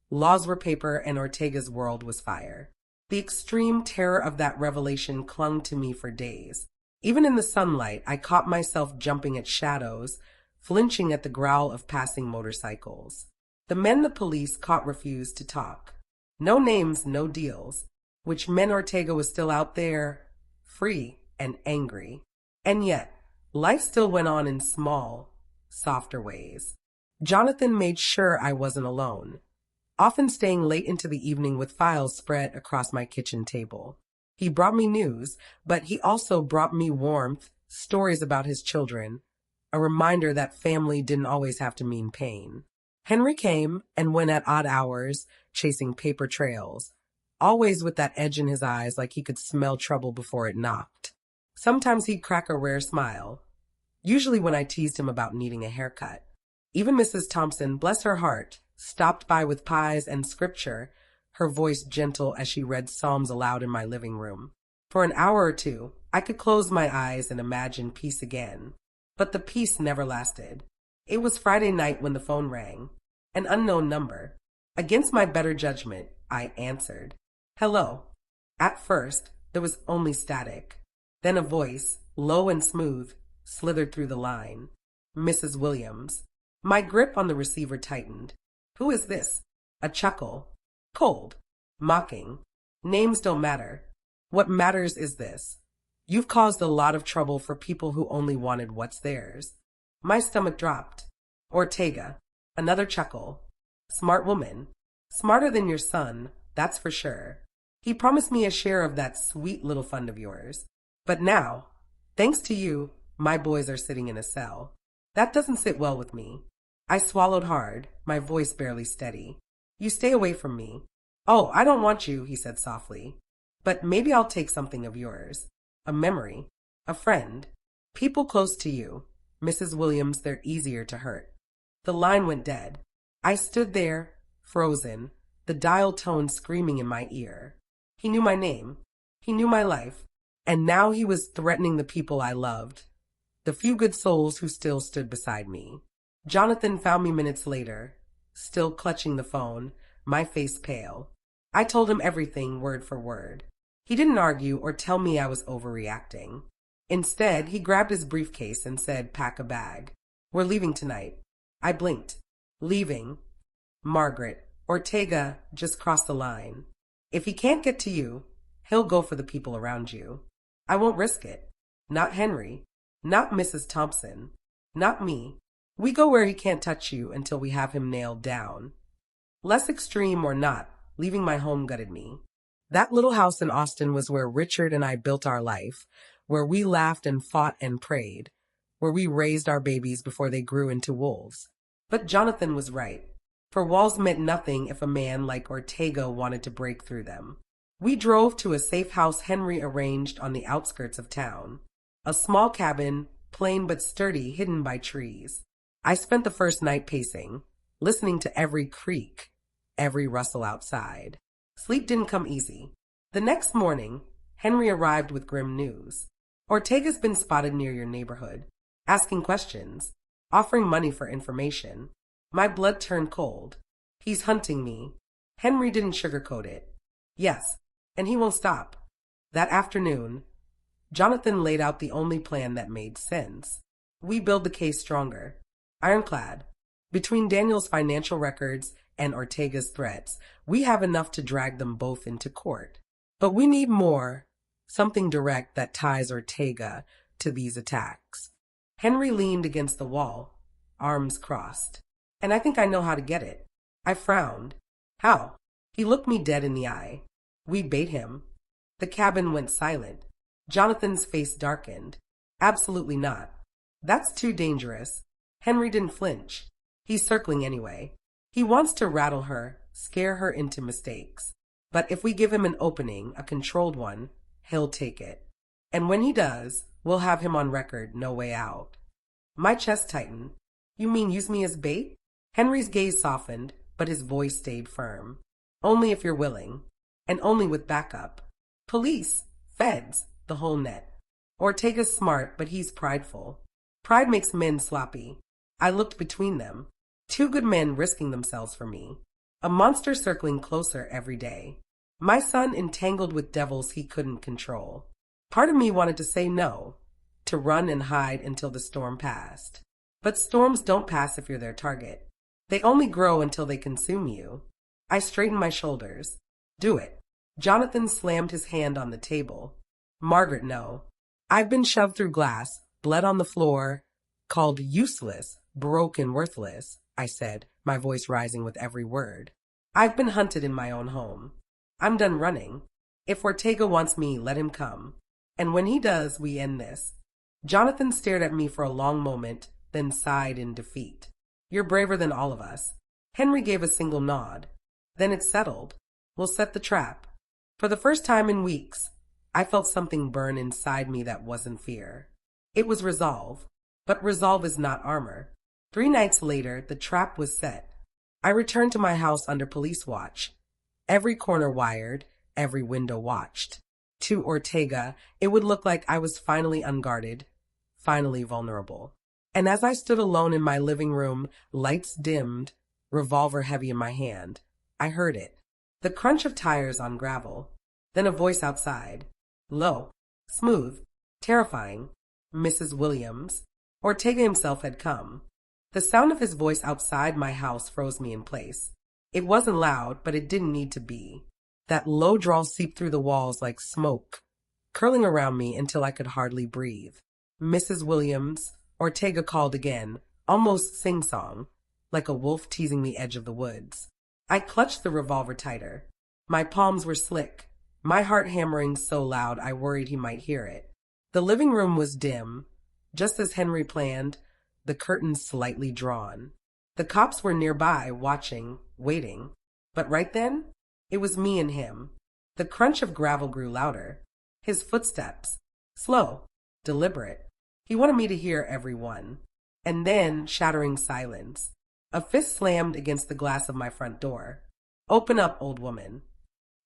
Laws were paper and Ortega's world was fire. The extreme terror of that revelation clung to me for days. Even in the sunlight, I caught myself jumping at shadows, flinching at the growl of passing motorcycles. The men the police caught refused to talk. No names, no deals, which meant Ortega was still out there, free and angry. And yet, life still went on in small, softer ways. Jonathan made sure I wasn't alone, often staying late into the evening with files spread across my kitchen table. He brought me news, but he also brought me warmth, stories about his children, a reminder that family didn't always have to mean pain. Henry came and went at odd hours, chasing paper trails, always with that edge in his eyes like he could smell trouble before it knocked. Sometimes he'd crack a rare smile, usually when I teased him about needing a haircut. Even Mrs. Thompson, bless her heart, stopped by with pies and scripture, her voice gentle as she read psalms aloud in my living room. For an hour or two, I could close my eyes and imagine peace again. But the peace never lasted. It was Friday night when the phone rang. An unknown number. Against my better judgment, I answered. Hello. At first, there was only static. Then a voice, low and smooth, slithered through the line. Mrs. Williams. My grip on the receiver tightened. Who is this? A chuckle. Cold. Mocking. Names don't matter. What matters is this. You've caused a lot of trouble for people who only wanted what's theirs. My stomach dropped. Ortega. Another chuckle. Smart woman. Smarter than your son, that's for sure. He promised me a share of that sweet little fund of yours. But now, thanks to you, my boys are sitting in a cell. That doesn't sit well with me. I swallowed hard, my voice barely steady. You stay away from me. Oh, I don't want you, he said softly. But maybe I'll take something of yours. A memory. A friend. People close to you. Mrs. Williams, they're easier to hurt. The line went dead. I stood there, frozen, the dial tone screaming in my ear. He knew my name. He knew my life. And now he was threatening the people I loved. The few good souls who still stood beside me. Jonathan found me minutes later, still clutching the phone, my face pale. I told him everything word for word. He didn't argue or tell me I was overreacting. Instead, he grabbed his briefcase and said, pack a bag. We're leaving tonight. I blinked. Leaving. Margaret, Ortega just crossed the line. If he can't get to you, he'll go for the people around you. I won't risk it. Not Henry. Not Mrs. Thompson. Not me. We go where he can't touch you until we have him nailed down. Less extreme or not, leaving my home gutted me. That little house in Austin was where Richard and I built our life, where we laughed and fought and prayed, where we raised our babies before they grew into wolves. But Jonathan was right. for walls meant nothing if a man like Ortega wanted to break through them. We drove to a safe house Henry arranged on the outskirts of town. A small cabin, plain but sturdy, hidden by trees. I spent the first night pacing, listening to every creak, every rustle outside. Sleep didn't come easy. The next morning, Henry arrived with grim news. Ortega's been spotted near your neighborhood, asking questions, offering money for information. My blood turned cold. He's hunting me. Henry didn't sugarcoat it. Yes, and he won't stop. That afternoon, Jonathan laid out the only plan that made sense. We build the case stronger. Ironclad. Between Daniel's financial records and Ortega's threats, we have enough to drag them both into court. But we need more, something direct that ties Ortega to these attacks. Henry leaned against the wall, arms crossed. And I think I know how to get it. I frowned. How? He looked me dead in the eye. We bait him. The cabin went silent. Jonathan's face darkened. Absolutely not. That's too dangerous. Henry didn't flinch. He's circling anyway. He wants to rattle her, scare her into mistakes. But if we give him an opening, a controlled one, he'll take it. And when he does, we'll have him on record, no way out. My chest tightened. You mean use me as bait? Henry's gaze softened, but his voice stayed firm. Only if you're willing. And only with backup. Police, feds, the whole net. Ortega's smart, but he's prideful. Pride makes men sloppy. I looked between them. Two good men risking themselves for me. A monster circling closer every day. My son entangled with devils he couldn't control. Part of me wanted to say no, to run and hide until the storm passed. But storms don't pass if you're their target. They only grow until they consume you. I straightened my shoulders. Do it. Jonathan slammed his hand on the table. Margaret, no. I've been shoved through glass, bled on the floor, called useless, broken, worthless, I said, my voice rising with every word. I've been hunted in my own home. I'm done running. If Ortega wants me, let him come. And when he does, we end this. Jonathan stared at me for a long moment, then sighed in defeat. You're braver than all of us. Henry gave a single nod. Then it's settled. We'll set the trap. For the first time in weeks, I felt something burn inside me that wasn't fear. It was resolve. But resolve is not armor. 3 nights later, the trap was set. I returned to my house under police watch. Every corner wired, every window watched. To Ortega, it would look like I was finally unguarded, finally vulnerable. And as I stood alone in my living room, lights dimmed, revolver heavy in my hand, I heard it. The crunch of tires on gravel. Then a voice outside. Low, smooth, terrifying. Mrs. Williams. Ortega himself had come. The sound of his voice outside my house froze me in place. It wasn't loud, but it didn't need to be. That low drawl seeped through the walls like smoke, curling around me until I could hardly breathe. Mrs. Williams, Ortega called again, almost sing-song, like a wolf teasing the edge of the woods. I clutched the revolver tighter. My palms were slick, my heart hammering so loud I worried he might hear it. The living room was dim, just as Henry planned, the curtains slightly drawn. The cops were nearby, watching, waiting. But right then, it was me and him. The crunch of gravel grew louder. His footsteps, slow, deliberate. He wanted me to hear every one. And then, shattering silence. A fist slammed against the glass of my front door. Open up, old woman.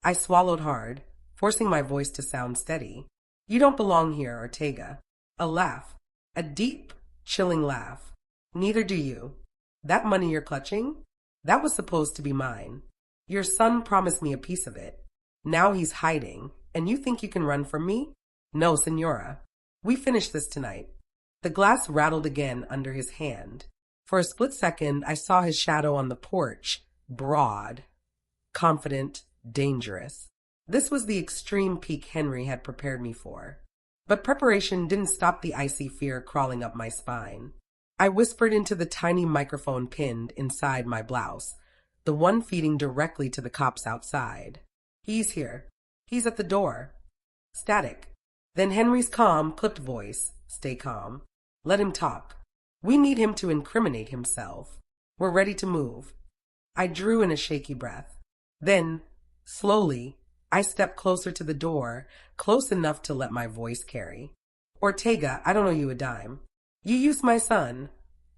I swallowed hard, forcing my voice to sound steady. You don't belong here, Ortega. A laugh. A deep, chilling laugh. Neither do you. That money you're clutching? That was supposed to be mine. Your son promised me a piece of it. Now he's hiding, and you think you can run from me? No, Senora. We finish this tonight. The glass rattled again under his hand. For a split second, I saw his shadow on the porch, broad, confident, dangerous. This was the extreme peak Henry had prepared me for. But preparation didn't stop the icy fear crawling up my spine. I whispered into the tiny microphone pinned inside my blouse, the one feeding directly to the cops outside. He's here. He's at the door. Static. Then Henry's calm, clipped voice. Stay calm. Let him talk. We need him to incriminate himself. We're ready to move. I drew in a shaky breath. Then, slowly, I stepped closer to the door, close enough to let my voice carry. Ortega, I don't owe you a dime. You used my son,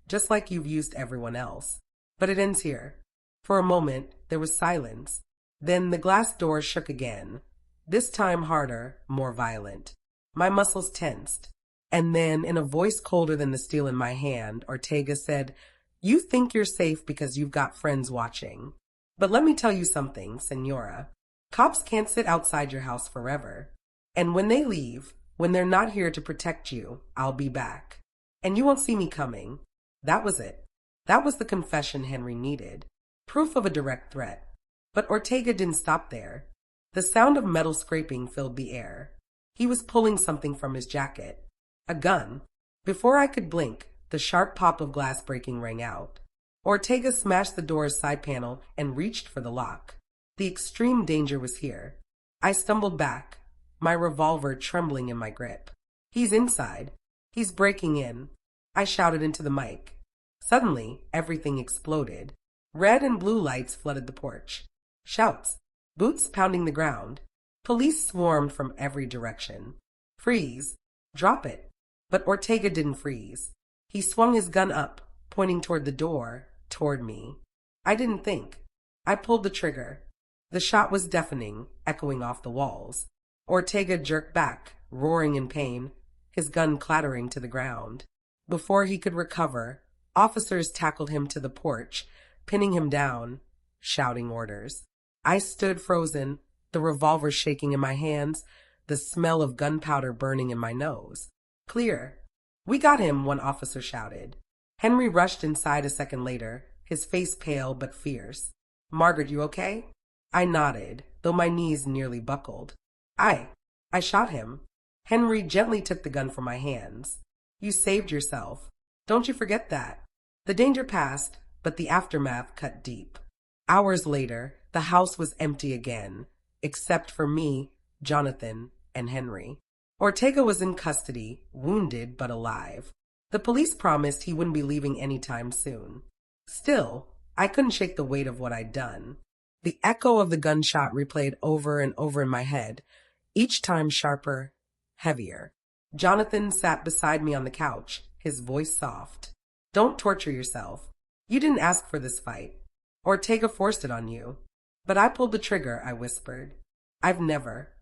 just like you've used everyone else. But it ends here. For a moment, there was silence. Then the glass door shook again, this time harder, more violent. My muscles tensed. And then, in a voice colder than the steel in my hand, Ortega said, "You think you're safe because you've got friends watching. But let me tell you something, Senora. Cops can't sit outside your house forever. And when they leave, when they're not here to protect you, I'll be back. And you won't see me coming." That was it. That was the confession Henry needed. Proof of a direct threat. But Ortega didn't stop there. The sound of metal scraping filled the air. He was pulling something from his jacket. A gun. Before I could blink, the sharp pop of glass breaking rang out. Ortega smashed the door's side panel and reached for the lock. The extreme danger was here. I stumbled back, my revolver trembling in my grip. "He's inside. He's breaking in," I shouted into the mic. Suddenly, everything exploded. Red and blue lights flooded the porch. Shouts. Boots pounding the ground. Police swarmed from every direction. "Freeze. Drop it." But Ortega didn't freeze. He swung his gun up, pointing toward the door, toward me. I didn't think. I pulled the trigger. The shot was deafening, echoing off the walls. Ortega jerked back, roaring in pain, his gun clattering to the ground. Before he could recover, officers tackled him to the porch, pinning him down, shouting orders. I stood frozen, the revolver shaking in my hands, the smell of gunpowder burning in my nose. "Clear." "We got him," one officer shouted. Henry rushed inside a second later, his face pale but fierce. "Margaret, you okay?" I nodded, though my knees nearly buckled. I shot him." Henry gently took the gun from my hands. "You saved yourself. Don't you forget that." The danger passed, but the aftermath cut deep. Hours later, the house was empty again, except for me, Jonathan, and Henry. Ortega was in custody, wounded but alive. The police promised he wouldn't be leaving anytime soon. Still, I couldn't shake the weight of what I'd done. The echo of the gunshot replayed over and over in my head, each time sharper, heavier. Jonathan sat beside me on the couch, his voice soft. "Don't torture yourself. You didn't ask for this fight. Ortega forced it on you." "But I pulled the trigger," I whispered. "I've never."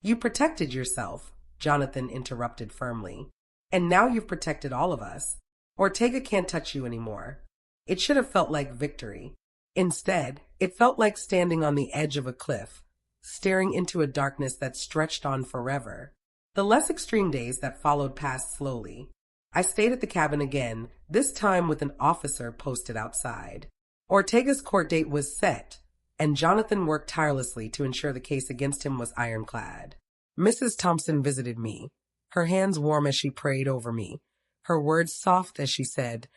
"You protected yourself," Jonathan interrupted firmly. "And now you've protected all of us. Ortega can't touch you anymore." It should have felt like victory. Instead, it felt like standing on the edge of a cliff, staring into a darkness that stretched on forever. The less extreme days that followed passed slowly. I stayed at the cabin again, this time with an officer posted outside. Ortega's court date was set, and Jonathan worked tirelessly to ensure the case against him was ironclad. Mrs. Thompson visited me, her hands warm as she prayed over me, her words soft as she said,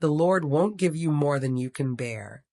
"The Lord won't give you more than you can bear."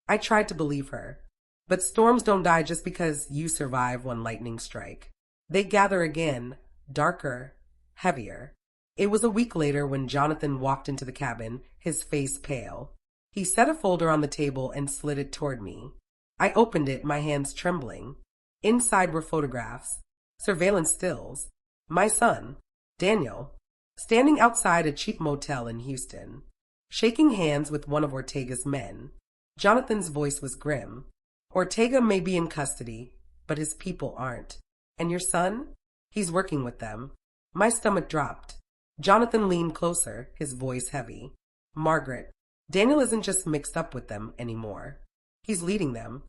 I tried to believe her. But storms don't die just because you survive one lightning strike. They gather again, darker, heavier. It was a week later when Jonathan walked into the cabin, his face pale. He set a folder on the table and slid it toward me. I opened it, my hands trembling. Inside were photographs, surveillance stills. My son, Daniel, standing outside a cheap motel in Houston, shaking hands with one of Ortega's men. Jonathan's voice was grim. "Ortega may be in custody, but his people aren't. And your son? He's working with them." My stomach dropped. Jonathan leaned closer, his voice heavy. "Margaret, Daniel isn't just mixed up with them anymore. He's leading them."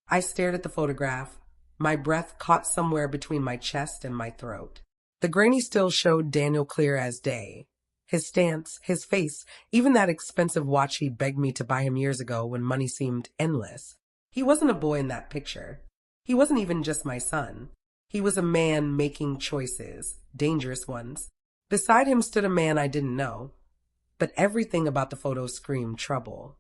I stared at the photograph, my breath caught somewhere between my chest and my throat. The grainy still showed Daniel clear as day. His stance, his face, even that expensive watch he begged me to buy him years ago when money seemed endless. He wasn't a boy in that picture. He wasn't even just my son. He was a man making choices, dangerous ones. Beside him stood a man I didn't know. But everything about the photo screamed trouble.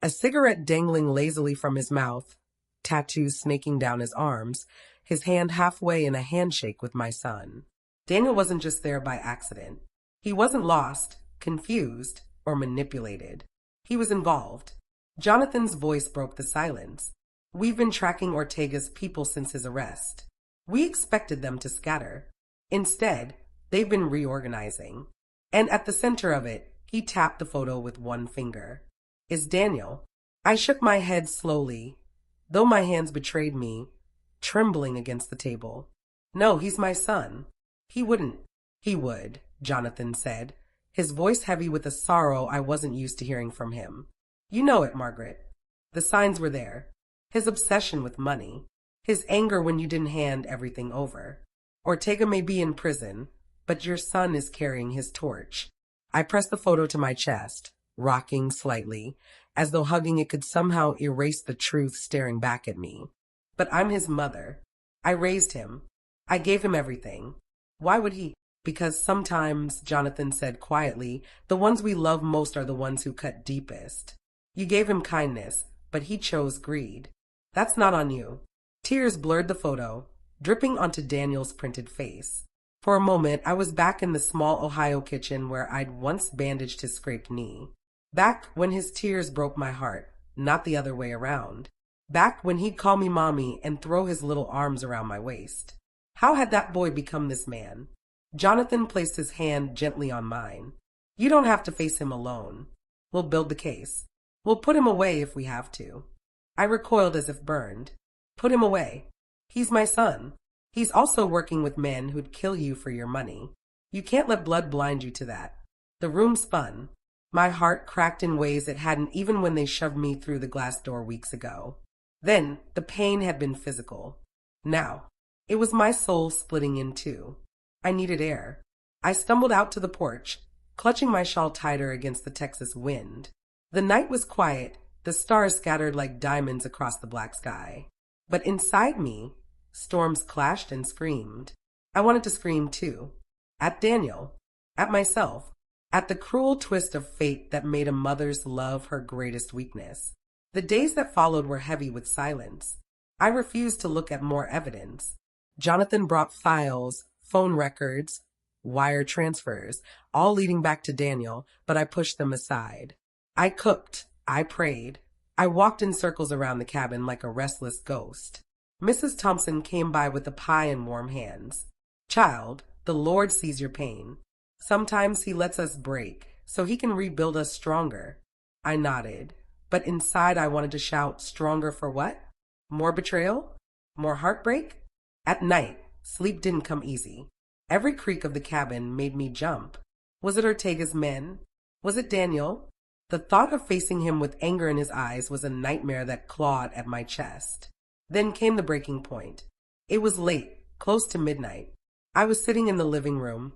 A cigarette dangling lazily from his mouth, tattoos snaking down his arms, his hand halfway in a handshake with my son. Daniel wasn't just there by accident. He wasn't lost, confused, or manipulated. He was involved. Jonathan's voice broke the silence. We've been tracking Ortega's people since his arrest. We expected them to scatter. Instead, they've been reorganizing. And at the center of it, he tapped the photo with one finger. Is Daniel. I shook my head slowly, though my hands betrayed me, trembling against the table. No, he's my son. He wouldn't. He would, Jonathan said, his voice heavy with a sorrow I wasn't used to hearing from him. You know it, Margaret. The signs were there. His obsession with money. His anger when you didn't hand everything over. Ortega may be in prison, but your son is carrying his torch. I pressed the photo to my chest, rocking slightly, as though hugging it could somehow erase the truth staring back at me. But I'm his mother. I raised him. I gave him everything. Why would he? Because sometimes, Jonathan said quietly, the ones we love most are the ones who cut deepest. You gave him kindness, but he chose greed. That's not on you. Tears blurred the photo, dripping onto Daniel's printed face. For a moment, I was back in the small Ohio kitchen where I'd once bandaged his scraped knee. Back when his tears broke my heart, not the other way around. Back when he'd call me mommy and throw his little arms around my waist. How had that boy become this man? Jonathan placed his hand gently on mine. You don't have to face him alone. We'll build the case. We'll put him away if we have to. I recoiled as if burned. Put him away. He's my son. He's also working with men who'd kill you for your money. You can't let blood blind you to that. The room spun. My heart cracked in ways it hadn't even when they shoved me through the glass door weeks ago. Then, the pain had been physical. Now, it was my soul splitting in two. I needed air. I stumbled out to the porch, clutching my shawl tighter against the Texas wind. The night was quiet, the stars scattered like diamonds across the black sky. But inside me, storms clashed and screamed. I wanted to scream too. At Daniel. At myself. At the cruel twist of fate that made a mother's love her greatest weakness. The days that followed were heavy with silence. I refused to look at more evidence. Jonathan brought files, phone records, wire transfers, all leading back to Daniel, but I pushed them aside. I cooked. I prayed. I walked in circles around the cabin like a restless ghost. Mrs. Thompson came by with a pie in warm hands. Child, the Lord sees your pain. Sometimes he lets us break, so he can rebuild us stronger. I nodded, but inside I wanted to shout, stronger for what? More betrayal? More heartbreak? At night, sleep didn't come easy. Every creak of the cabin made me jump. Was it Ortega's men? Was it Daniel? The thought of facing him with anger in his eyes was a nightmare that clawed at my chest. Then came the breaking point. It was late, close to midnight. I was sitting in the living room,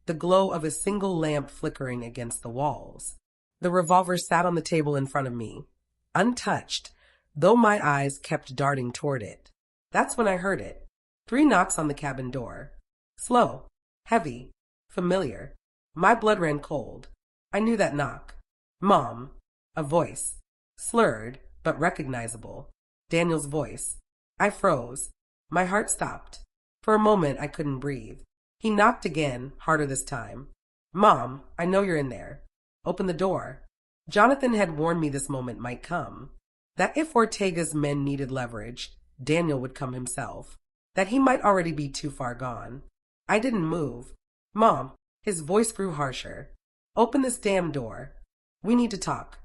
the glow of a single lamp flickering against the walls. The revolver sat on the table in front of me, untouched, though my eyes kept darting toward it. That's when I heard it. 3 knocks on the cabin door. Slow, heavy, familiar. My blood ran cold. I knew that knock. Mom. A voice. Slurred, but recognizable. Daniel's voice. I froze. My heart stopped. For a moment, I couldn't breathe. He knocked again, harder this time. Mom, I know you're in there. Open the door. Jonathan had warned me this moment might come. That if Ortega's men needed leverage, Daniel would come himself. That he might already be too far gone. I didn't move. Mom, his voice grew harsher. Open this damn door. We need to talk.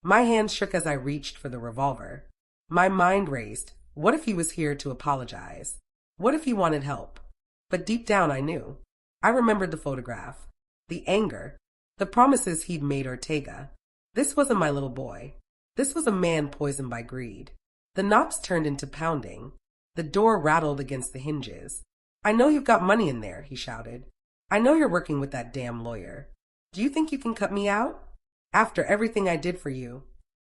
My hand shook as I reached for the revolver. My mind raced. What if he was here to apologize? What if he wanted help? But deep down I knew. I remembered the photograph. The anger. The promises he'd made Ortega. This wasn't my little boy. This was a man poisoned by greed. The knocks turned into pounding. The door rattled against the hinges. I know you've got money in there, he shouted. I know you're working with that damn lawyer. Do you think you can cut me out? After everything I did for you.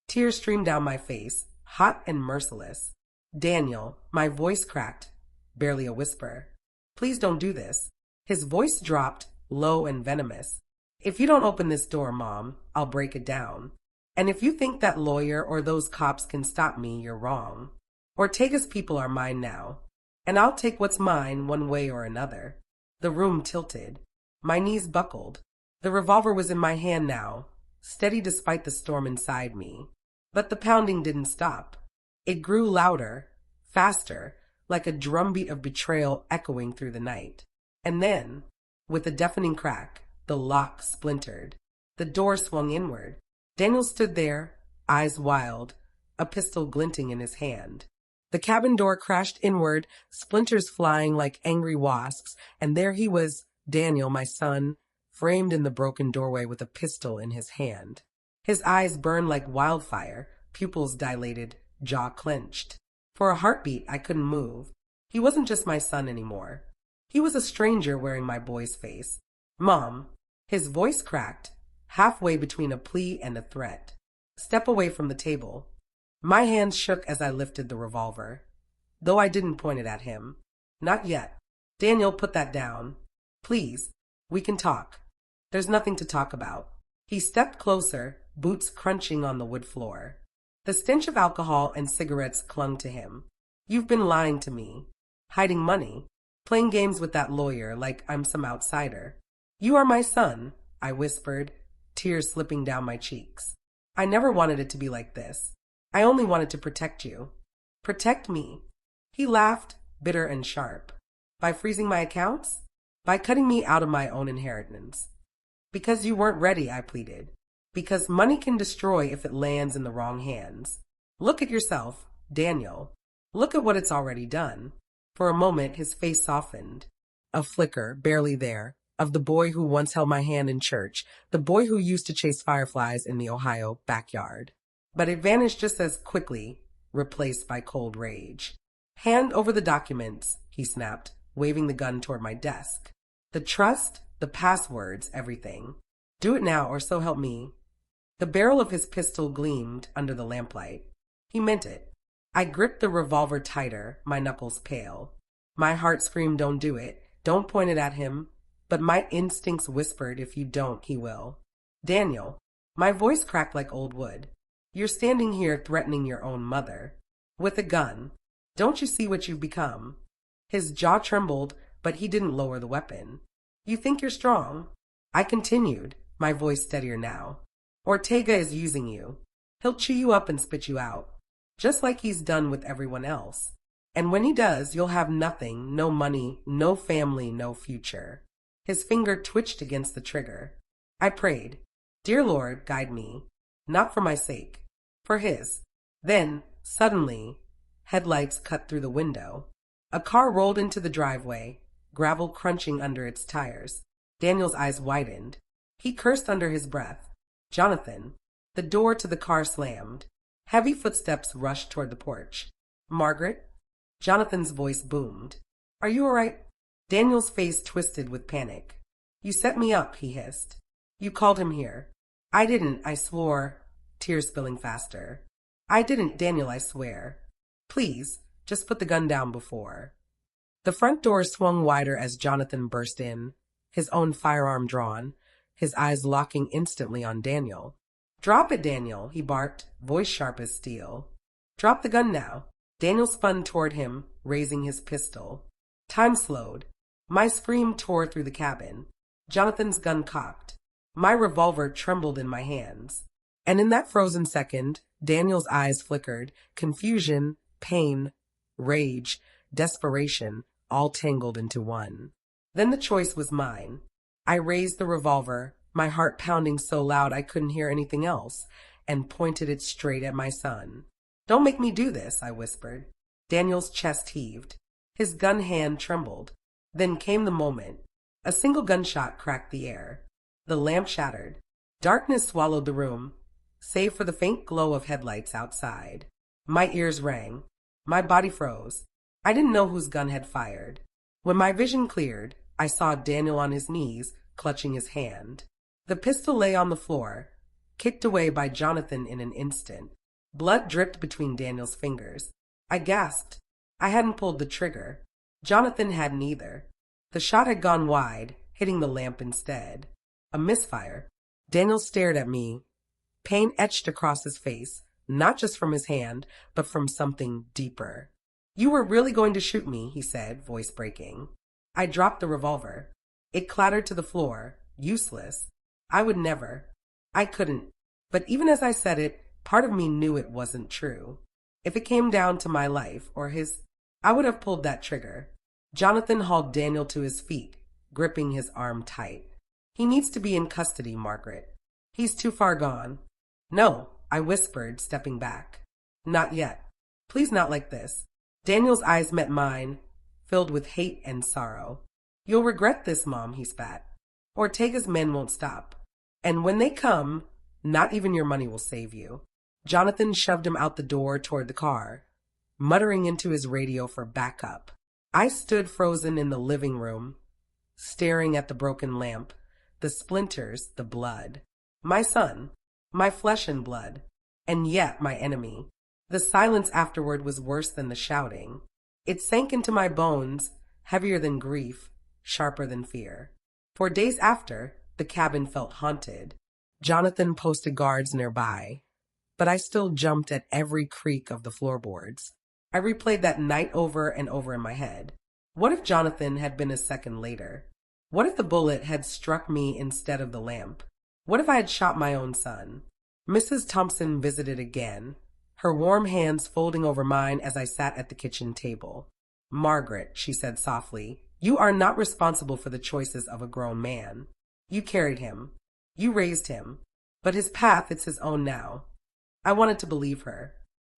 Tears streamed down my face, hot and merciless. Daniel, my voice cracked, barely a whisper. Please don't do this. His voice dropped, low and venomous. If you don't open this door, Mom, I'll break it down. And if you think that lawyer or those cops can stop me, you're wrong. Ortega's people are mine now, and I'll take what's mine one way or another. The room tilted. My knees buckled. The revolver was in my hand now, steady despite the storm inside me. But the pounding didn't stop. It grew louder, faster, like a drumbeat of betrayal echoing through the night. And then, with a deafening crack, the lock splintered. The door swung inward. Daniel stood there, eyes wild, a pistol glinting in his hand. The cabin door crashed inward, splinters flying like angry wasps, and there he was, Daniel, my son, framed in the broken doorway with a pistol in his hand. His eyes burned like wildfire, pupils dilated, jaw clenched. For a heartbeat, I couldn't move. He wasn't just my son anymore. He was a stranger wearing my boy's face. Mom. His voice cracked, halfway between a plea and a threat. Step away from the table. My hands shook as I lifted the revolver, though I didn't point it at him. Not yet. Daniel, put that down. Please, we can talk. There's nothing to talk about. He stepped closer, boots crunching on the wood floor. The stench of alcohol and cigarettes clung to him. You've been lying to me, hiding money, playing games with that lawyer like I'm some outsider. You are my son, I whispered, tears slipping down my cheeks. I never wanted it to be like this. I only wanted to protect you. Protect me. He laughed, bitter and sharp. By freezing my accounts? By cutting me out of my own inheritance. Because you weren't ready, I pleaded. Because money can destroy if it lands in the wrong hands. Look at yourself, Daniel. Look at what it's already done. For a moment, his face softened. A flicker, barely there, of the boy who once held my hand in church, the boy who used to chase fireflies in the Ohio backyard. But it vanished just as quickly, replaced by cold rage. Hand over the documents, he snapped, waving the gun toward my desk. The trust, the passwords, everything. Do it now, or so help me. The barrel of his pistol gleamed under the lamplight. He meant it. I gripped the revolver tighter, my knuckles pale. My heart screamed, don't do it. Don't point it at him. But my instincts whispered, if you don't, he will. Daniel. My voice cracked like old wood. You're standing here threatening your own mother. With a gun. Don't you see what you've become? His jaw trembled, but he didn't lower the weapon. You think you're strong? I continued, my voice steadier now. Ortega is using you. He'll chew you up and spit you out, just like he's done with everyone else. And when he does, you'll have nothing, no money, no family, no future. His finger twitched against the trigger. I prayed, Dear Lord, guide me, not for my sake, for his. Then, suddenly, headlights cut through the window. A car rolled into the driveway, gravel crunching under its tires. Daniel's eyes widened. He cursed under his breath. Jonathan. The door to the car slammed. Heavy footsteps rushed toward the porch. Margaret? Jonathan's voice boomed. Are you all right? Daniel's face twisted with panic. You set me up, he hissed. You called him here. I didn't, I swore, tears spilling faster. I didn't, Daniel, I swear. Please, just put the gun down before. The front door swung wider as Jonathan burst in, his own firearm drawn, his eyes locking instantly on Daniel. Drop it, Daniel, he barked, voice sharp as steel. Drop the gun now. Daniel spun toward him, raising his pistol. Time slowed. My scream tore through the cabin. Jonathan's gun cocked. My revolver trembled in my hands. And in that frozen second, Daniel's eyes flickered, confusion, pain, rage, desperation, all tangled into one. Then the choice was mine. I raised the revolver, my heart pounding so loud I couldn't hear anything else, and pointed it straight at my son. Don't make me do this, I whispered. Daniel's chest heaved. His gun hand trembled. Then came the moment. A single gunshot cracked the air. The lamp shattered. Darkness swallowed the room, save for the faint glow of headlights outside. My ears rang. My body froze. I didn't know whose gun had fired. When my vision cleared, I saw Daniel on his knees, clutching his hand. The pistol lay on the floor, kicked away by Jonathan in an instant. Blood dripped between Daniel's fingers. I gasped. I hadn't pulled the trigger. Jonathan hadn't either. The shot had gone wide, hitting the lamp instead. A misfire. Daniel stared at me. Pain etched across his face, not just from his hand, but from something deeper. You were really going to shoot me, he said, voice breaking. I dropped the revolver. It clattered to the floor, useless. I would never. I couldn't. But even as I said it, Part of me knew it wasn't true. If it came down to my life or his, I would have pulled that trigger. Jonathan hauled Daniel to his feet, gripping his arm tight. He needs to be in custody, Margaret. He's too far gone. No, I whispered, stepping back. Not yet. Please, not like this. Daniel's eyes met mine, filled with hate and sorrow. You'll regret this, Mom, he spat. Ortega's men won't stop. And when they come, not even your money will save you. Jonathan shoved him out the door toward the car, muttering into his radio for backup. I stood frozen in the living room, staring at the broken lamp, the splinters, the blood. My son, my flesh and blood, and yet my enemy. The silence afterward was worse than the shouting. It sank into my bones, heavier than grief, sharper than fear. For days after, the cabin felt haunted. Jonathan posted guards nearby, but I still jumped at every creak of the floorboards. I replayed that night over and over in my head. What if Jonathan had been a second later? What if the bullet had struck me instead of the lamp? What if I had shot my own son? Mrs. Thompson visited again, her warm hands folding over mine as I sat at the kitchen table. Margaret, she said softly, you are not responsible for the choices of a grown man. You carried him. You raised him. But his path, it's his own now. I wanted to believe her.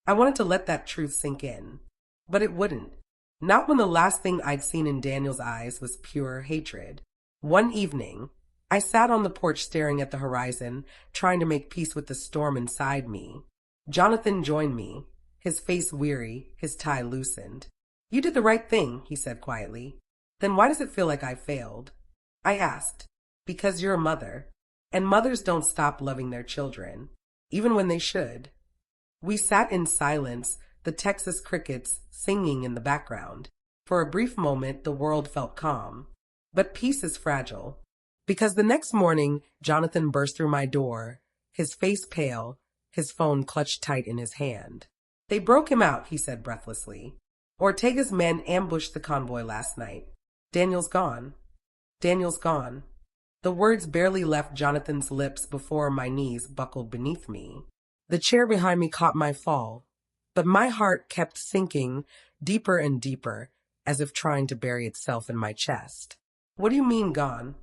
I wanted to let that truth sink in. But it wouldn't. Not when the last thing I'd seen in Daniel's eyes was pure hatred. One evening, I sat on the porch staring at the horizon, trying to make peace with the storm inside me. Jonathan joined me, his face weary, his tie loosened. You did the right thing, he said quietly. Then why does it feel like I failed? I asked. Because you're a mother, and mothers don't stop loving their children, even when they should. We sat in silence, the Texas crickets singing in the background. For a brief moment, the world felt calm. But peace is fragile. Because the next morning, Jonathan burst through my door, his face pale, his phone clutched tight in his hand. They broke him out, he said breathlessly. Ortega's men ambushed the convoy last night. Daniel's gone. Daniel's gone. The words barely left Jonathan's lips before my knees buckled beneath me. The chair behind me caught my fall, but my heart kept sinking deeper and deeper, as if trying to bury itself in my chest. What do you mean, gone?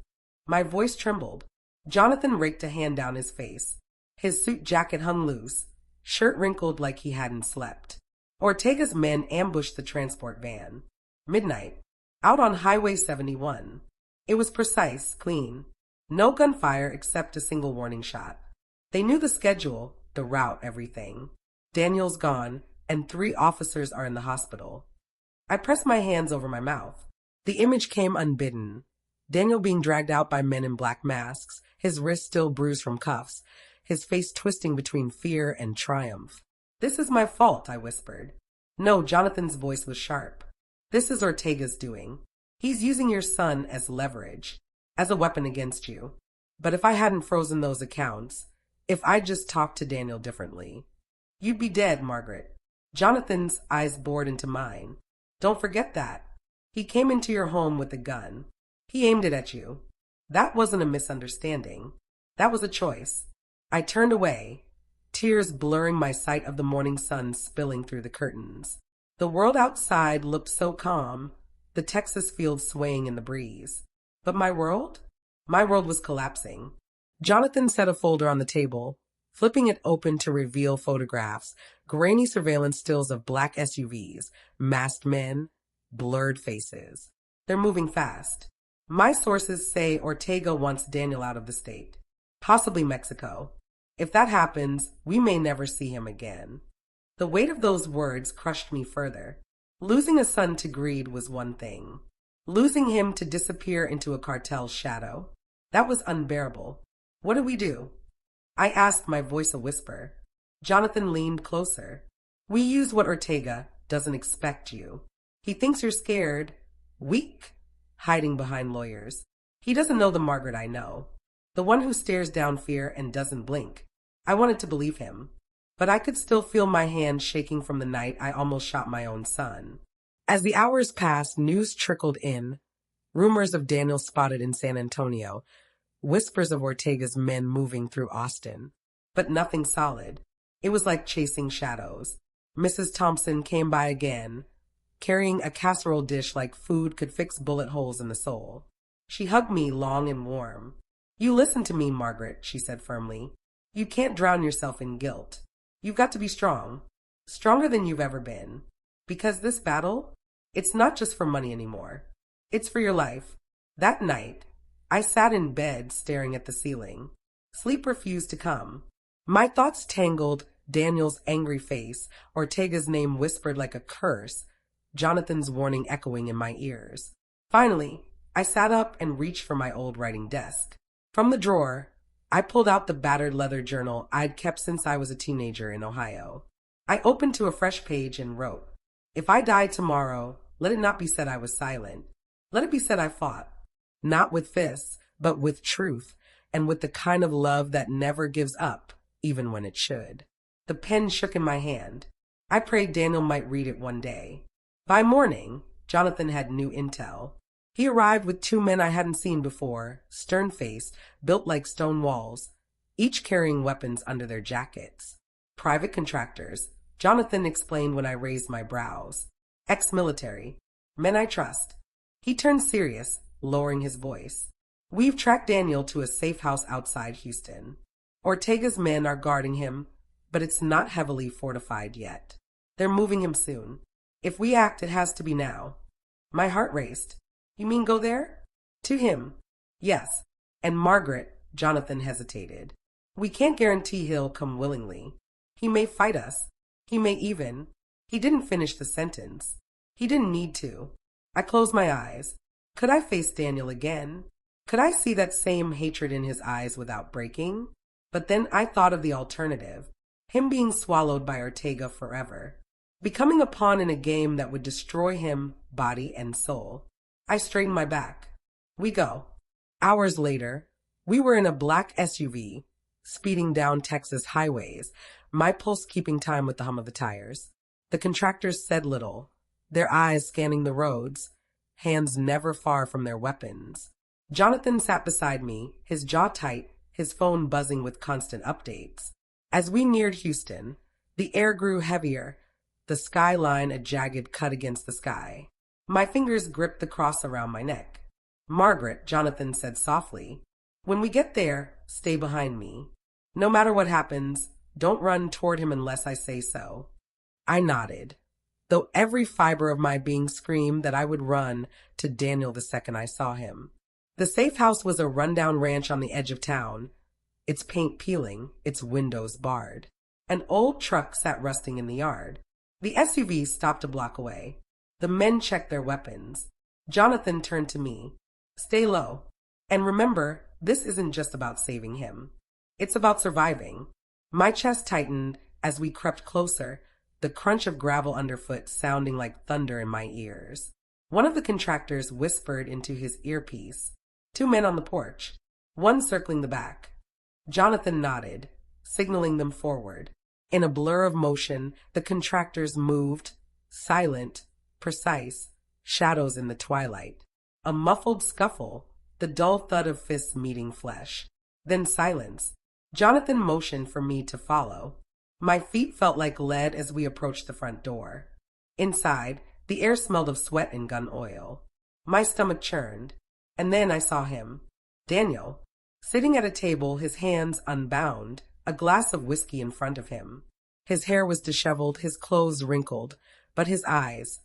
My voice trembled. Jonathan raked a hand down his face. His suit jacket hung loose, shirt wrinkled like he hadn't slept. Ortega's men ambushed the transport van. Midnight. Out on Highway 71. It was precise, clean. No gunfire except a single warning shot. They knew the schedule, the route, everything. Daniel's gone, and 3 officers are in the hospital. I pressed my hands over my mouth. The image came unbidden. Daniel being dragged out by men in black masks, his wrists still bruised from cuffs, his face twisting between fear and triumph. This is my fault, I whispered. No, Jonathan's voice was sharp. This is Ortega's doing. He's using your son as leverage, as a weapon against you. But if I hadn't frozen those accounts, if I just talked to Daniel differently, you'd be dead, Margaret. Jonathan's eyes bored into mine. Don't forget that. He came into your home with a gun. He aimed it at you. That wasn't a misunderstanding. That was a choice. I turned away, tears blurring my sight of the morning sun spilling through the curtains. The world outside looked so calm, the Texas fields swaying in the breeze. But my world? My world was collapsing. Jonathan set a folder on the table, flipping it open to reveal photographs, grainy surveillance stills of black SUVs, masked men, blurred faces. They're moving fast. My sources say Ortega wants Daniel out of the state, possibly Mexico. If that happens, we may never see him again. The weight of those words crushed me further. Losing a son to greed was one thing. Losing him to disappear into a cartel's shadow, that was unbearable. What do we do? I asked, my voice a whisper. Jonathan leaned closer. We use what Ortega doesn't expect you. He thinks you're scared, weak, hiding behind lawyers. He doesn't know the Margaret I know, the one who stares down fear and doesn't blink. I wanted to believe him, but I could still feel my hand shaking from the night I almost shot my own son. As the hours passed, news trickled in. Rumors of Daniel spotted in San Antonio, whispers of Ortega's men moving through Austin, but nothing solid. It was like chasing shadows. Mrs. Thompson came by again, carrying a casserole dish like food could fix bullet holes in the soul. She hugged me long and warm. "You listen to me, Margaret," she said firmly. "You can't drown yourself in guilt. You've got to be strong, stronger than you've ever been. Because this battle, it's not just for money anymore. It's for your life." That night, I sat in bed staring at the ceiling. Sleep refused to come. My thoughts tangled: Daniel's angry face, Ortega's name whispered like a curse, Jonathan's warning echoing in my ears. Finally, I sat up and reached for my old writing desk. From the drawer, I pulled out the battered leather journal I'd kept since I was a teenager in Ohio. I opened to a fresh page and wrote, "If I die tomorrow, let it not be said I was silent. Let it be said I fought. Not with fists, but with truth, and with the kind of love that never gives up, even when it should." The pen shook in my hand. I prayed Daniel might read it one day. By morning, Jonathan had new intel. He arrived with two men I hadn't seen before, stern-faced, built like stone walls, each carrying weapons under their jackets. "Private contractors," Jonathan explained when I raised my brows. "Ex-military. Men I trust." He turned serious, lowering his voice. "We've tracked Daniel to a safe house outside Houston. Ortega's men are guarding him, but it's not heavily fortified yet. They're moving him soon. If we act, it has to be now." My heart raced. "You mean go there?" "To him. Yes. And Margaret," Jonathan hesitated. "We can't guarantee he'll come willingly. He may fight us. He may even—" He didn't finish the sentence. He didn't need to. I closed my eyes. Could I face Daniel again? Could I see that same hatred in his eyes without breaking? But then I thought of the alternative. Him being swallowed by Ortega forever. Becoming a pawn in a game that would destroy him, body and soul. I straightened my back. We go. Hours later, we were in a black SUV, speeding down Texas highways, my pulse keeping time with the hum of the tires. The contractors said little, their eyes scanning the roads, hands never far from their weapons. Jonathan sat beside me, his jaw tight, his phone buzzing with constant updates. As we neared Houston, the air grew heavier, the skyline a jagged cut against the sky. My fingers gripped the cross around my neck. "Margaret," Jonathan said softly, "when we get there, stay behind me. No matter what happens, don't run toward him unless I say so." I nodded, though every fiber of my being screamed that I would run to Daniel the second I saw him. The safe house was a rundown ranch on the edge of town, its paint peeling, its windows barred. An old truck sat rusting in the yard. The SUV stopped a block away. The men checked their weapons. Jonathan turned to me. "Stay low. And remember, this isn't just about saving him. It's about surviving." My chest tightened as we crept closer, the crunch of gravel underfoot sounding like thunder in my ears. One of the contractors whispered into his earpiece. Two men on the porch, one circling the back. Jonathan nodded, signaling them forward. In a blur of motion, the contractors moved, silent, precise, shadows in the twilight. A muffled scuffle, the dull thud of fists meeting flesh. Then silence. Jonathan motioned for me to follow. My feet felt like lead as we approached the front door. Inside, the air smelled of sweat and gun oil. My stomach churned, and then I saw him. Daniel, sitting at a table, his hands unbound, a glass of whiskey in front of him. His hair was disheveled, his clothes wrinkled, but his eyes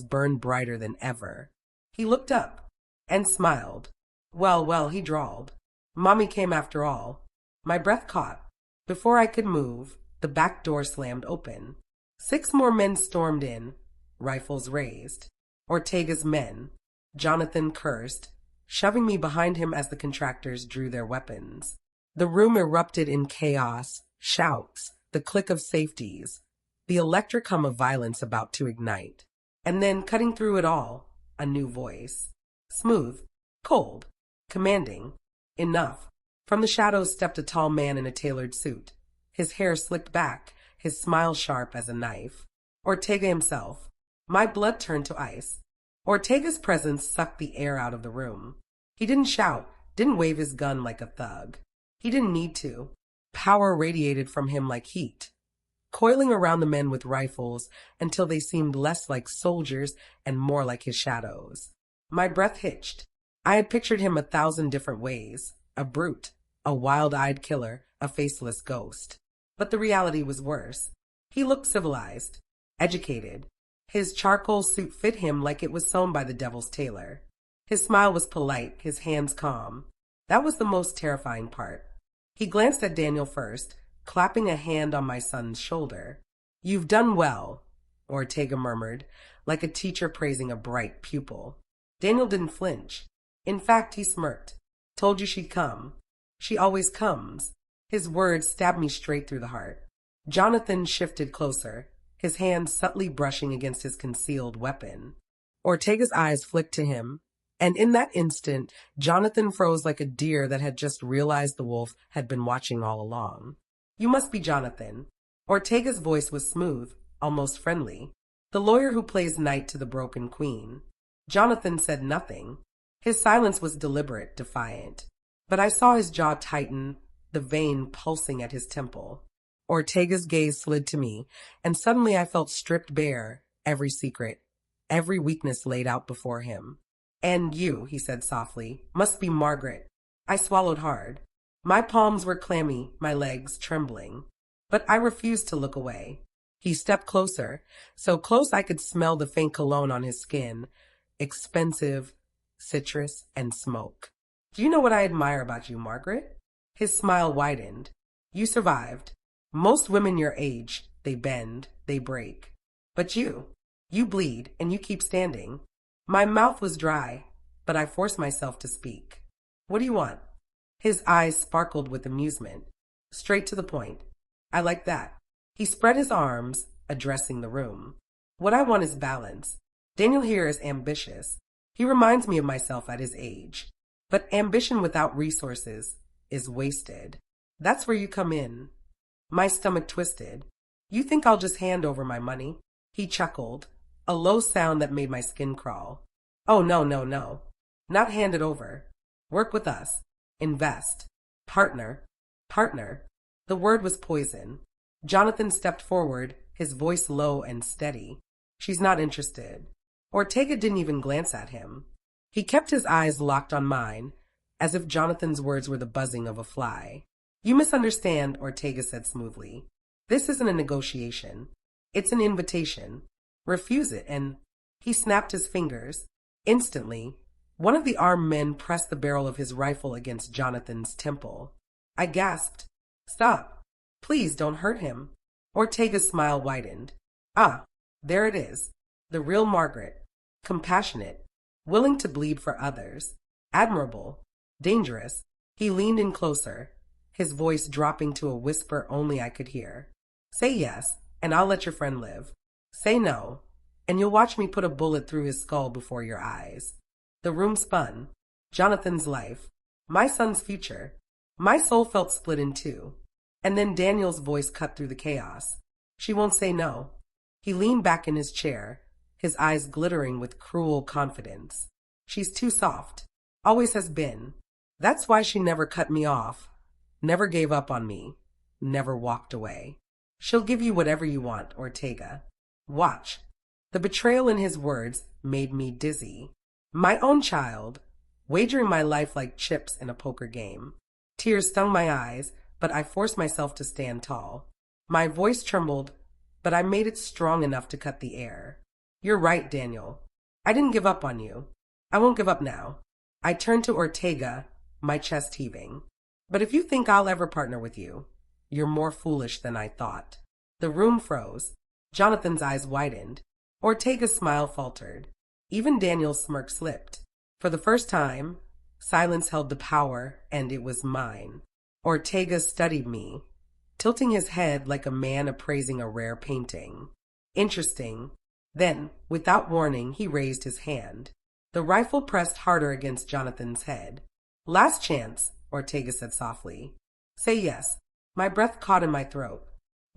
burned brighter than ever. He looked up and smiled. Well, he drawled. "Mommy came after all." My breath caught. Before I could move, the back door slammed open. 6 more men stormed in, rifles raised. Ortega's men. Jonathan cursed, shoving me behind him as the contractors drew their weapons. The room erupted in chaos, shouts, the click of safeties, the electric hum of violence about to ignite. And then, cutting through it all, a new voice. Smooth, cold, commanding. Enough. From the shadows stepped a tall man in a tailored suit, his hair slicked back, his smile sharp as a knife. Ortega himself. My blood turned to ice. Ortega's presence sucked the air out of the room. He didn't shout, didn't wave his gun like a thug. He didn't need to. Power radiated from him like heat, coiling around the men with rifles until they seemed less like soldiers and more like his shadows. My breath hitched. I had pictured him 1,000 different ways, a brute, a wild-eyed killer, a faceless ghost. But the reality was worse. He looked civilized, educated. His charcoal suit fit him like it was sewn by the devil's tailor. His smile was polite, his hands calm. That was the most terrifying part. He glanced at Daniel first, clapping a hand on my son's shoulder. "You've done well," Ortega murmured, like a teacher praising a bright pupil. Daniel didn't flinch. In fact, he smirked. "Told you she'd come. She always comes." His words stabbed me straight through the heart. Jonathan shifted closer, his hand subtly brushing against his concealed weapon. Ortega's eyes flicked to him, and in that instant, Jonathan froze like a deer that had just realized the wolf had been watching all along. "You must be Jonathan." Ortega's voice was smooth, almost friendly. "The lawyer who plays knight to the broken queen." Jonathan said nothing. His silence was deliberate, defiant. But I saw his jaw tighten, the vein pulsing at his temple. Ortega's gaze slid to me, and suddenly I felt stripped bare, every secret, every weakness laid out before him. "And you," he said softly, "must be Margaret." I swallowed hard. My palms were clammy, my legs trembling. But I refused to look away. He stepped closer, so close I could smell the faint cologne on his skin, expensive, citrus, and smoke. "Do you know what I admire about you, Margaret?" His smile widened. "You survived. Most women your age, they bend, they break. But you bleed, and you keep standing." My mouth was dry, but I forced myself to speak. "What do you want?" His eyes sparkled with amusement. "Straight to the point. I like that." He spread his arms, addressing the room. "What I want is balance. Daniel here is ambitious. He reminds me of myself at his age. But ambition without resources is wasted. That's where you come in." My stomach twisted. "You think I'll just hand over my money?" He chuckled, a low sound that made my skin crawl. "Oh, no, no, no. Not hand it over. Work with us. Invest. Partner. Partner." The word was poison. Jonathan stepped forward, his voice low and steady. "She's not interested." Ortega didn't even glance at him. He kept his eyes locked on mine, as if Jonathan's words were the buzzing of a fly. "You misunderstand," Ortega said smoothly. "This isn't a negotiation. It's an invitation. Refuse it and—" He snapped his fingers. Instantly, one of the armed men pressed the barrel of his rifle against Jonathan's temple. I gasped. "Stop. Please don't hurt him." Ortega's smile widened. "Ah, there it is. The real Margaret. Compassionate. Willing to bleed for others. Admirable. Dangerous." He leaned in closer, his voice dropping to a whisper only I could hear. "Say yes, and I'll let your friend live. Say no, and you'll watch me put a bullet through his skull before your eyes." The room spun. Jonathan's life. My son's future. My soul felt split in two. And then Daniel's voice cut through the chaos. "She won't say no." He leaned back in his chair, his eyes glittering with cruel confidence. "She's too soft. Always has been. That's why she never cut me off, never gave up on me, never walked away. She'll give you whatever you want, Ortega. Watch." The betrayal in his words made me dizzy. My own child, wagering my life like chips in a poker game. Tears stung my eyes, but I forced myself to stand tall. My voice trembled, but I made it strong enough to cut the air. "You're right, Daniel. I didn't give up on you. I won't give up now." I turned to Ortega, my chest heaving. "But if you think I'll ever partner with you, you're more foolish than I thought." The room froze. Jonathan's eyes widened. Ortega's smile faltered. Even Daniel's smirk slipped. For the first time, silence held the power, and it was mine. Ortega studied me, tilting his head like a man appraising a rare painting. "Interesting." Then, without warning, he raised his hand. The rifle pressed harder against Jonathan's head. "Last chance," Ortega said softly. "Say yes." My breath caught in my throat.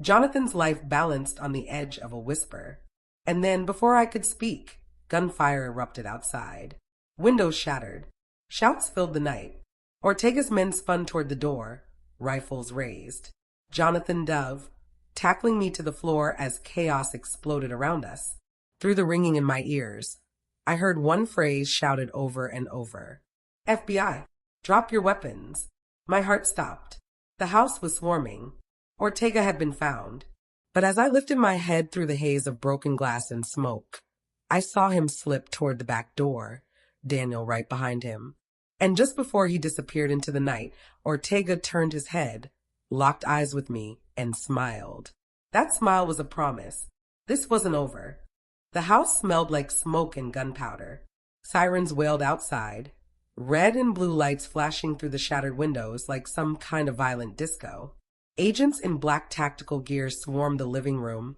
Jonathan's life balanced on the edge of a whisper. And then, before I could speak, gunfire erupted outside. Windows shattered. Shouts filled the night. Ortega's men spun toward the door, rifles raised. Jonathan Dove, tackling me to the floor as chaos exploded around us. Through the ringing in my ears, I heard one phrase shouted over and over. FBI, drop your weapons. My heart stopped. The house was swarming. Ortega had been found. But as I lifted my head through the haze of broken glass and smoke, I saw him slip toward the back door, Daniel right behind him. And just before he disappeared into the night, Ortega turned his head, locked eyes with me, and smiled. That smile was a promise. This wasn't over. The house smelled like smoke and gunpowder. Sirens wailed outside, red and blue lights flashing through the shattered windows like some kind of violent disco. Agents in black tactical gear swarmed the living room,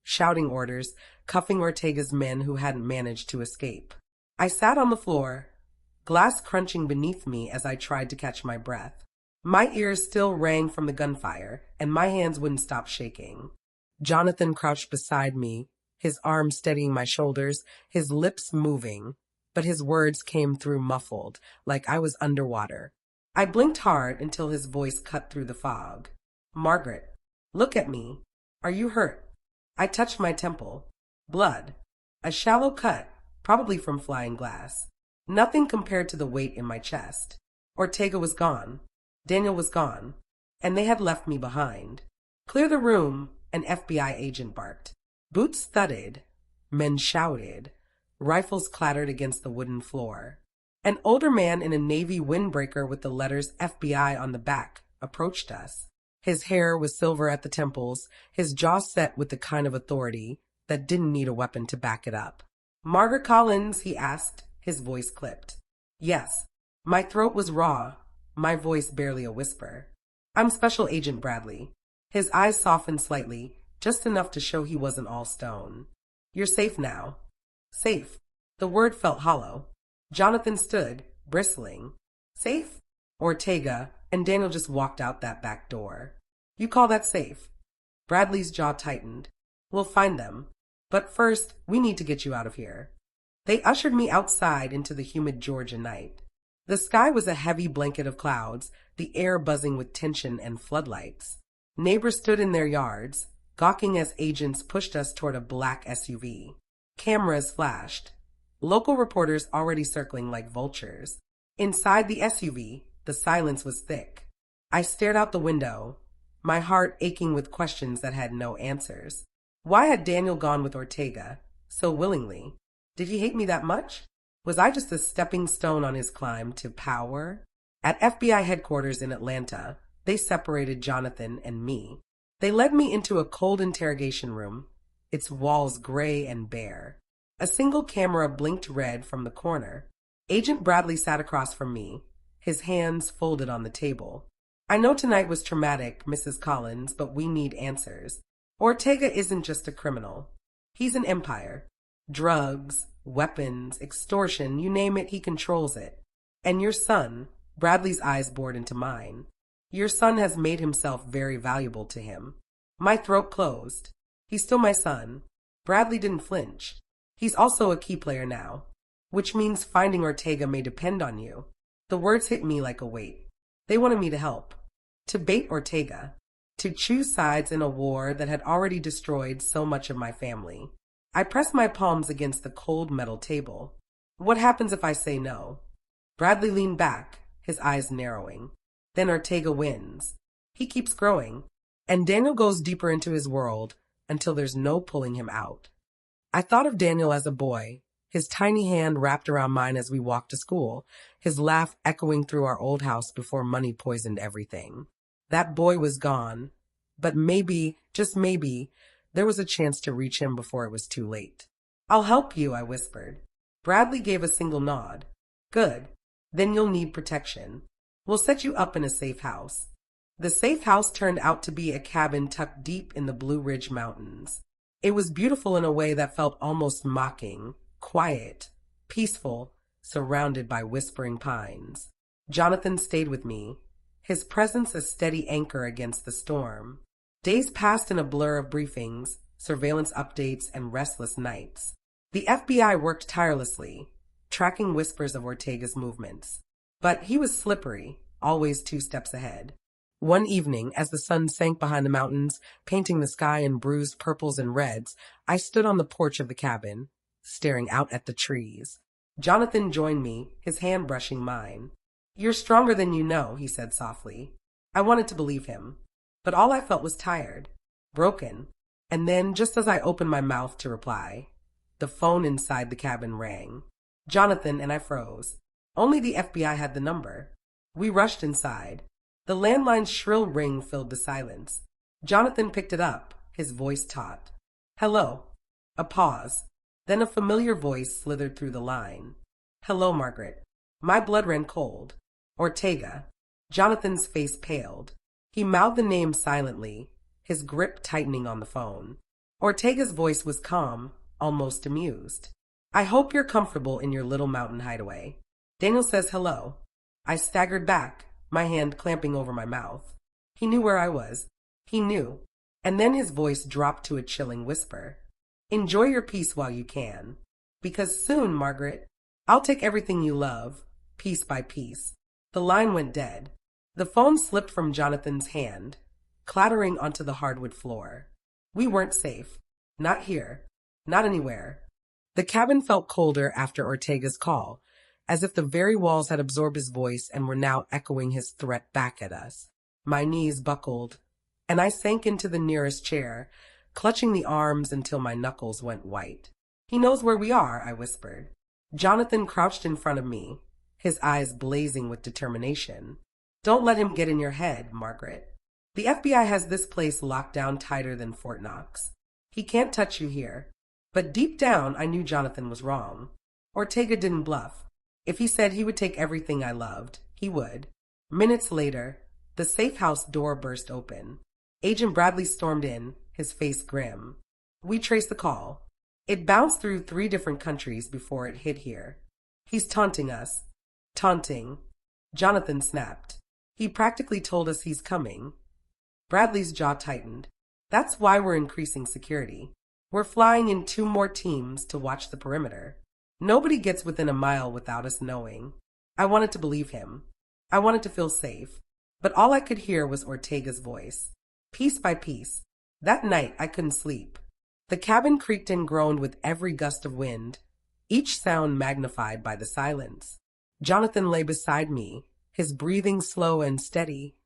shouting orders, cuffing Ortega's men who hadn't managed to escape. I sat on the floor, glass crunching beneath me as I tried to catch my breath. My ears still rang from the gunfire, and my hands wouldn't stop shaking. Jonathan crouched beside me, his arms steadying my shoulders, his lips moving, but his words came through muffled, like I was underwater. I blinked hard until his voice cut through the fog. Margaret, look at me. Are you hurt? I touched my temple. Blood. A shallow cut, probably from flying glass. Nothing compared to the weight in my chest. Ortega was gone. Daniel was gone. And they had left me behind. Clear the room, an FBI agent barked. Boots thudded. Men shouted. Rifles clattered against the wooden floor. An older man in a navy windbreaker with the letters FBI on the back approached us. His hair was silver at the temples, his jaw set with the kind of authority that didn't need a weapon to back it up. Margaret Collins, he asked, his voice clipped. Yes. My throat was raw, my voice barely a whisper. I'm Special Agent Bradley. His eyes softened slightly, just enough to show he wasn't all stone. You're safe now. Safe. The word felt hollow. Jonathan stood, bristling. Safe? Ortega and Daniel just walked out that back door. You call that safe? Bradley's jaw tightened. We'll find them. But first, we need to get you out of here. They ushered me outside into the humid Georgia night. The sky was a heavy blanket of clouds, the air buzzing with tension and floodlights. Neighbors stood in their yards, gawking as agents pushed us toward a black SUV. Cameras flashed. Local reporters already circling like vultures. Inside the SUV, the silence was thick. I stared out the window, my heart aching with questions that had no answers. Why had Daniel gone with Ortega, so willingly? Did he hate me that much? Was I just a stepping stone on his climb to power? At FBI headquarters in Atlanta, they separated Jonathan and me. They led me into a cold interrogation room, its walls gray and bare. A single camera blinked red from the corner. Agent Bradley sat across from me, his hands folded on the table. I know tonight was traumatic, Mrs. Collins, but we need answers. Ortega isn't just a criminal. He's an empire. Drugs, weapons, extortion, you name it, he controls it. And your son, Bradley's eyes bored into mine. Your son has made himself very valuable to him. My throat closed. He's still my son. Bradley didn't flinch. He's also a key player now, which means finding Ortega may depend on you. The words hit me like a weight. They wanted me to help, to bait Ortega, to choose sides in a war that had already destroyed so much of my family. I pressed my palms against the cold metal table. What happens if I say no? Bradley leaned back, his eyes narrowing. Then Ortega wins. He keeps growing, and Daniel goes deeper into his world until there's no pulling him out. I thought of Daniel as a boy, his tiny hand wrapped around mine as we walked to school, his laugh echoing through our old house before money poisoned everything. That boy was gone, but maybe, just maybe, there was a chance to reach him before it was too late. I'll help you, I whispered. Bradley gave a single nod. Good. Then you'll need protection. We'll set you up in a safe house. The safe house turned out to be a cabin tucked deep in the Blue Ridge Mountains. It was beautiful in a way that felt almost mocking, quiet, peaceful, surrounded by whispering pines. Jonathan stayed with me, his presence a steady anchor against the storm. Days passed in a blur of briefings, surveillance updates, and restless nights. The FBI worked tirelessly, tracking whispers of Ortega's movements. But he was slippery, always 2 steps ahead. One evening, as the sun sank behind the mountains, painting the sky in bruised purples and reds, I stood on the porch of the cabin, staring out at the trees. Jonathan joined me, his hand brushing mine. "You're stronger than you know," he said softly. I wanted to believe him, but all I felt was tired, broken. And then, just as I opened my mouth to reply, the phone inside the cabin rang. Jonathan and I froze. Only the FBI had the number. We rushed inside. The landline's shrill ring filled the silence. Jonathan picked it up, his voice taut. "Hello." A pause. Then a familiar voice slithered through the line. "Hello, Margaret." My blood ran cold. "Ortega." Jonathan's face paled. He mouthed the name silently, his grip tightening on the phone. Ortega's voice was calm, almost amused. "I hope you're comfortable in your little mountain hideaway. Daniel says hello." I staggered back, my hand clamping over my mouth. He knew where I was. He knew. And then his voice dropped to a chilling whisper. "Enjoy your peace while you can. Because soon, Margaret, I'll take everything you love, piece by piece." The line went dead. The phone slipped from Jonathan's hand, clattering onto the hardwood floor. We weren't safe. Not here. Not anywhere. The cabin felt colder after Ortega's call, as if the very walls had absorbed his voice and were now echoing his threat back at us. My knees buckled, and I sank into the nearest chair, clutching the arms until my knuckles went white. "He knows where we are," I whispered. Jonathan crouched in front of me, his eyes blazing with determination. "Don't let him get in your head, Margaret. The FBI has this place locked down tighter than Fort Knox. He can't touch you here." But deep down, I knew Jonathan was wrong. Ortega didn't bluff. If he said he would take everything I loved, he would. Minutes later, the safe house door burst open. Agent Bradley stormed in, his face grim. We traced the call. It bounced through 3 different countries before it hit here. "He's taunting us." "Taunting." Jonathan snapped. "He practically told us he's coming." Bradley's jaw tightened. "That's why we're increasing security. We're flying in 2 more teams to watch the perimeter. Nobody gets within a mile without us knowing." I wanted to believe him. I wanted to feel safe. But all I could hear was Ortega's voice. Piece by piece. That night, I couldn't sleep. The cabin creaked and groaned with every gust of wind, each sound magnified by the silence. Jonathan lay beside me, his breathing slow and steady,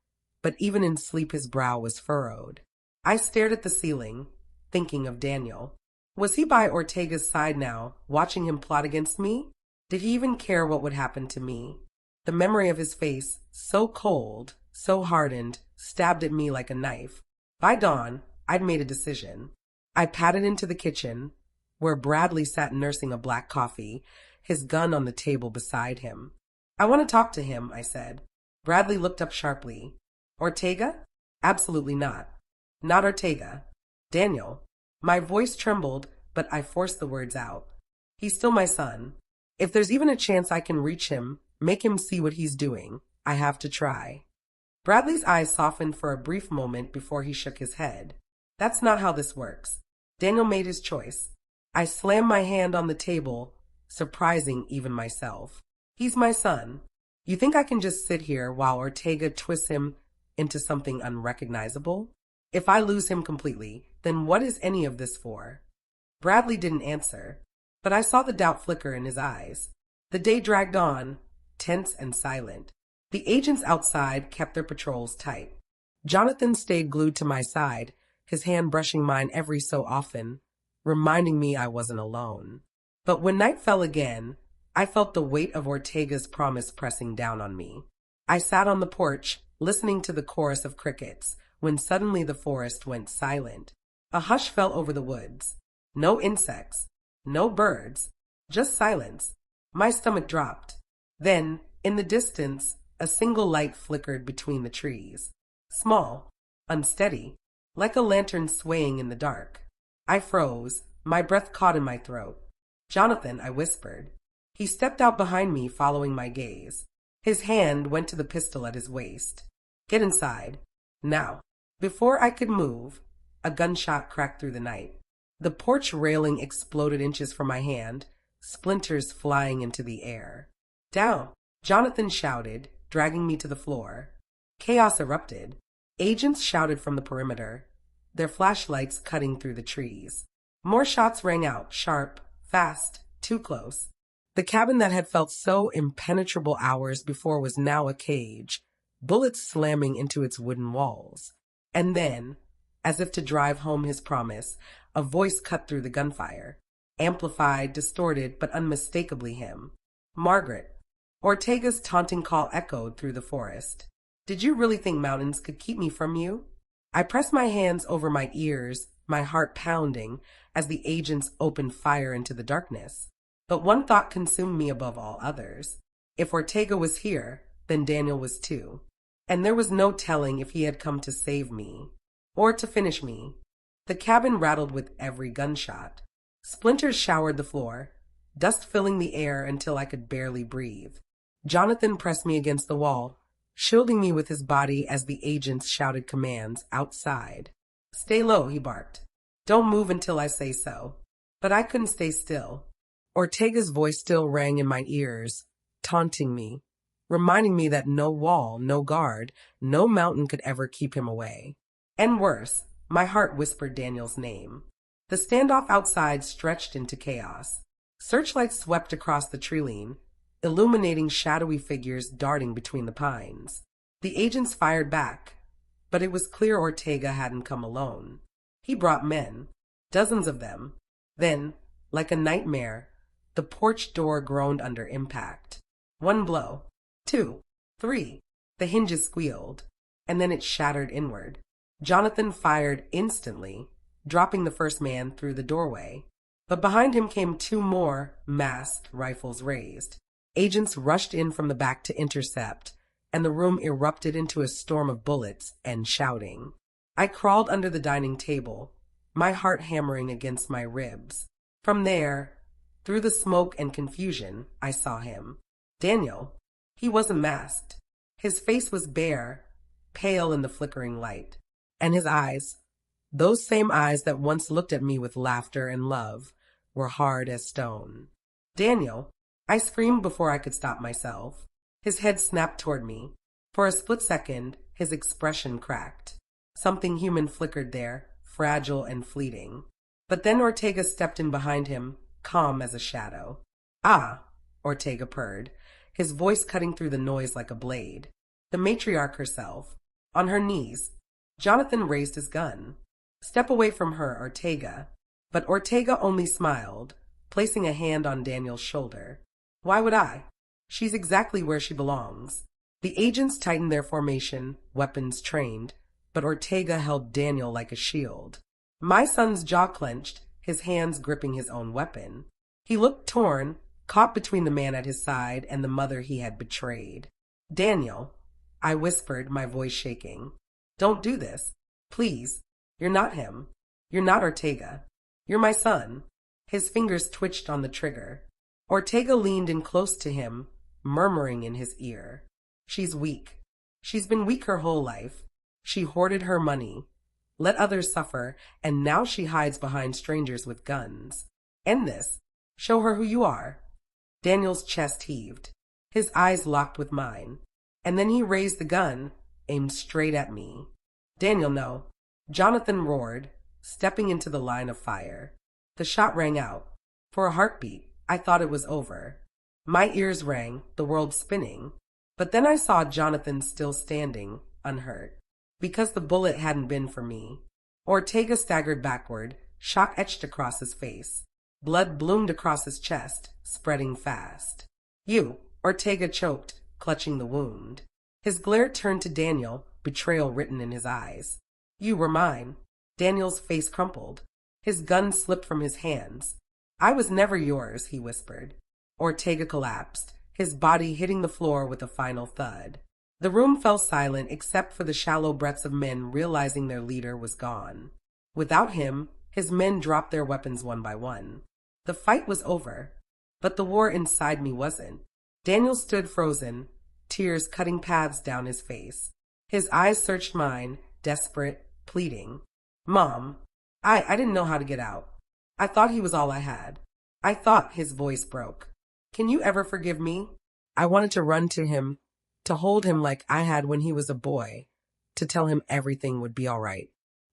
but even in sleep his brow was furrowed. I stared at the ceiling, thinking of Daniel. Was he by Ortega's side now, watching him plot against me? Did he even care what would happen to me? The memory of his face, so cold, so hardened, stabbed at me like a knife. By dawn, I'd made a decision. I padded into the kitchen, where Bradley sat nursing a black coffee, his gun on the table beside him. "I want to talk to him," I said. Bradley looked up sharply. "Ortega?" "Absolutely not. Not Ortega. Daniel." My voice trembled, but I forced the words out. "He's still my son. If there's even a chance I can reach him, make him see what he's doing, I have to try." Bradley's eyes softened for a brief moment before he shook his head. "That's not how this works. Daniel made his choice." I slammed my hand on the table, surprising even myself. "He's my son. You think I can just sit here while Ortega twists him into something unrecognizable? If I lose him completely, then what is any of this for?" Bradley didn't answer, but I saw the doubt flicker in his eyes. The day dragged on, tense and silent. The agents outside kept their patrols tight. Jonathan stayed glued to my side, his hand brushing mine every so often, reminding me I wasn't alone. But when night fell again, I felt the weight of Ortega's promise pressing down on me. I sat on the porch, listening to the chorus of crickets, when suddenly the forest went silent. A hush fell over the woods. No insects, no birds, just silence. My stomach dropped. Then, in the distance, a single light flickered between the trees. Small, unsteady, like a lantern swaying in the dark. I froze, my breath caught in my throat. "Jonathan," I whispered. He stepped out behind me, following my gaze. His hand went to the pistol at his waist. "Get inside. Now." Before I could move, a gunshot cracked through the night. The porch railing exploded inches from my hand, splinters flying into the air. "Down!" Jonathan shouted, dragging me to the floor. Chaos erupted. Agents shouted from the perimeter, their flashlights cutting through the trees. More shots rang out, sharp, fast, too close. The cabin that had felt so impenetrable hours before was now a cage, bullets slamming into its wooden walls. And then, as if to drive home his promise, a voice cut through the gunfire. Amplified, distorted, but unmistakably him. Margaret. Ortega's taunting call echoed through the forest. Did you really think mountains could keep me from you? I pressed my hands over my ears, my heart pounding, as the agents opened fire into the darkness. But one thought consumed me above all others. If Ortega was here, then Daniel was too. And there was no telling if he had come to save me, or to finish me. The cabin rattled with every gunshot. Splinters showered the floor, dust filling the air until I could barely breathe. Jonathan pressed me against the wall, shielding me with his body as the agents shouted commands outside. Stay low, he barked. Don't move until I say so. But I couldn't stay still. Ortega's voice still rang in my ears, taunting me, reminding me that no wall, no guard, no mountain could ever keep him away. And worse, my heart whispered Daniel's name. The standoff outside stretched into chaos. Searchlights swept across the treeline, illuminating shadowy figures darting between the pines. The agents fired back, but it was clear Ortega hadn't come alone. He brought men, dozens of them. Then, like a nightmare, the porch door groaned under impact. One blow, two, three. The hinges squealed, and then it shattered inward. Jonathan fired instantly, dropping the first man through the doorway. But behind him came two more, masked, rifles raised. Agents rushed in from the back to intercept, and the room erupted into a storm of bullets and shouting. I crawled under the dining table, my heart hammering against my ribs. From there, through the smoke and confusion, I saw him. Daniel. He wasn't masked. His face was bare, pale in the flickering light. And his eyes, those same eyes that once looked at me with laughter and love, were hard as stone. Daniel. I screamed before I could stop myself. His head snapped toward me. For a split second, his expression cracked. Something human flickered there, fragile and fleeting. But then Ortega stepped in behind him, calm as a shadow. Ah, Ortega purred, his voice cutting through the noise like a blade. The matriarch herself, on her knees. Jonathan raised his gun. Step away from her, Ortega. But Ortega only smiled, placing a hand on Daniel's shoulder. Why would I? She's exactly where she belongs. The agents tightened their formation, weapons trained, but Ortega held Daniel like a shield. My son's jaw clenched, his hands gripping his own weapon. He looked torn, caught between the man at his side and the mother he had betrayed. Daniel, I whispered, my voice shaking. Don't do this. Please. You're not him. You're not Ortega. You're my son. His fingers twitched on the trigger. Ortega leaned in close to him, murmuring in his ear. She's weak. She's been weak her whole life. She hoarded her money, let others suffer, and now she hides behind strangers with guns. End this. Show her who you are. Daniel's chest heaved. His eyes locked with mine. And then he raised the gun, aimed straight at me. Daniel, no. Jonathan roared, stepping into the line of fire. The shot rang out. For a heartbeat, I thought it was over. My ears rang, the world spinning. But then I saw Jonathan still standing, unhurt. Because the bullet hadn't been for me. Ortega staggered backward, shock etched across his face. Blood bloomed across his chest, spreading fast. You, Ortega choked, clutching the wound. His glare turned to Daniel, betrayal written in his eyes. You were mine. Daniel's face crumpled. His gun slipped from his hands. I was never yours, he whispered. Ortega collapsed, his body hitting the floor with a final thud. The room fell silent except for the shallow breaths of men realizing their leader was gone. Without him, his men dropped their weapons one by one. The fight was over, but the war inside me wasn't. Daniel stood frozen, tears cutting paths down his face. His eyes searched mine, desperate, pleading. Mom, I didn't know how to get out. I thought he was all I had. I thought his voice broke. Can you ever forgive me? I wanted to run to him, to hold him like I had when he was a boy, to tell him everything would be all right.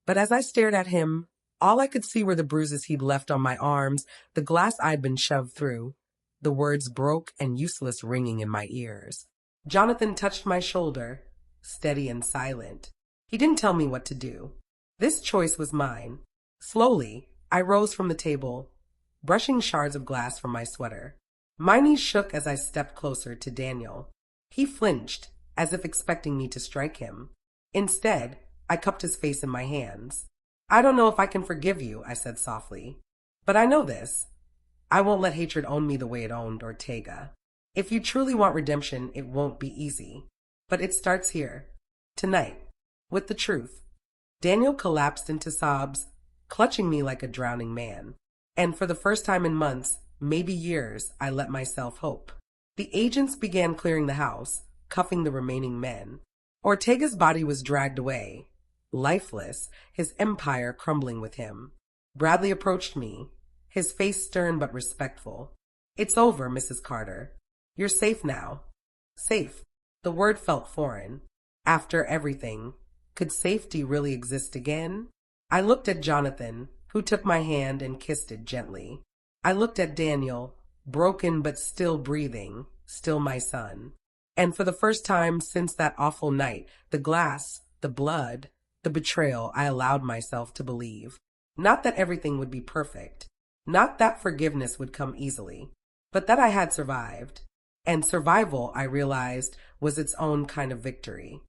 But as I stared at him, all I could see were the bruises he'd left on my arms, the glass I'd been shoved through, the words broke and useless ringing in my ears. Jonathan touched my shoulder, steady and silent. He didn't tell me what to do. This choice was mine. Slowly, I rose from the table, brushing shards of glass from my sweater. My knees shook as I stepped closer to Daniel. He flinched, as if expecting me to strike him. Instead, I cupped his face in my hands. I don't know if I can forgive you, I said softly. But I know this. I won't let hatred own me the way it owned Ortega. If you truly want redemption, it won't be easy. But it starts here. Tonight. With the truth. Daniel collapsed into sobs, clutching me like a drowning man. And for the first time in months, maybe years, I let myself hope. The agents began clearing the house, cuffing the remaining men. Ortega's body was dragged away, lifeless, his empire crumbling with him. Bradley approached me, his face stern but respectful. It's over, Mrs. Carter. You're safe now. Safe. The word felt foreign. After everything, could safety really exist again? I looked at Jonathan, who took my hand and kissed it gently. I looked at Daniel, broken but still breathing, still my son. And for the first time since that awful night, the glass, the blood, the betrayal, I allowed myself to believe. Not that everything would be perfect. Not that forgiveness would come easily. But that I had survived. And survival, I realized, was its own kind of victory.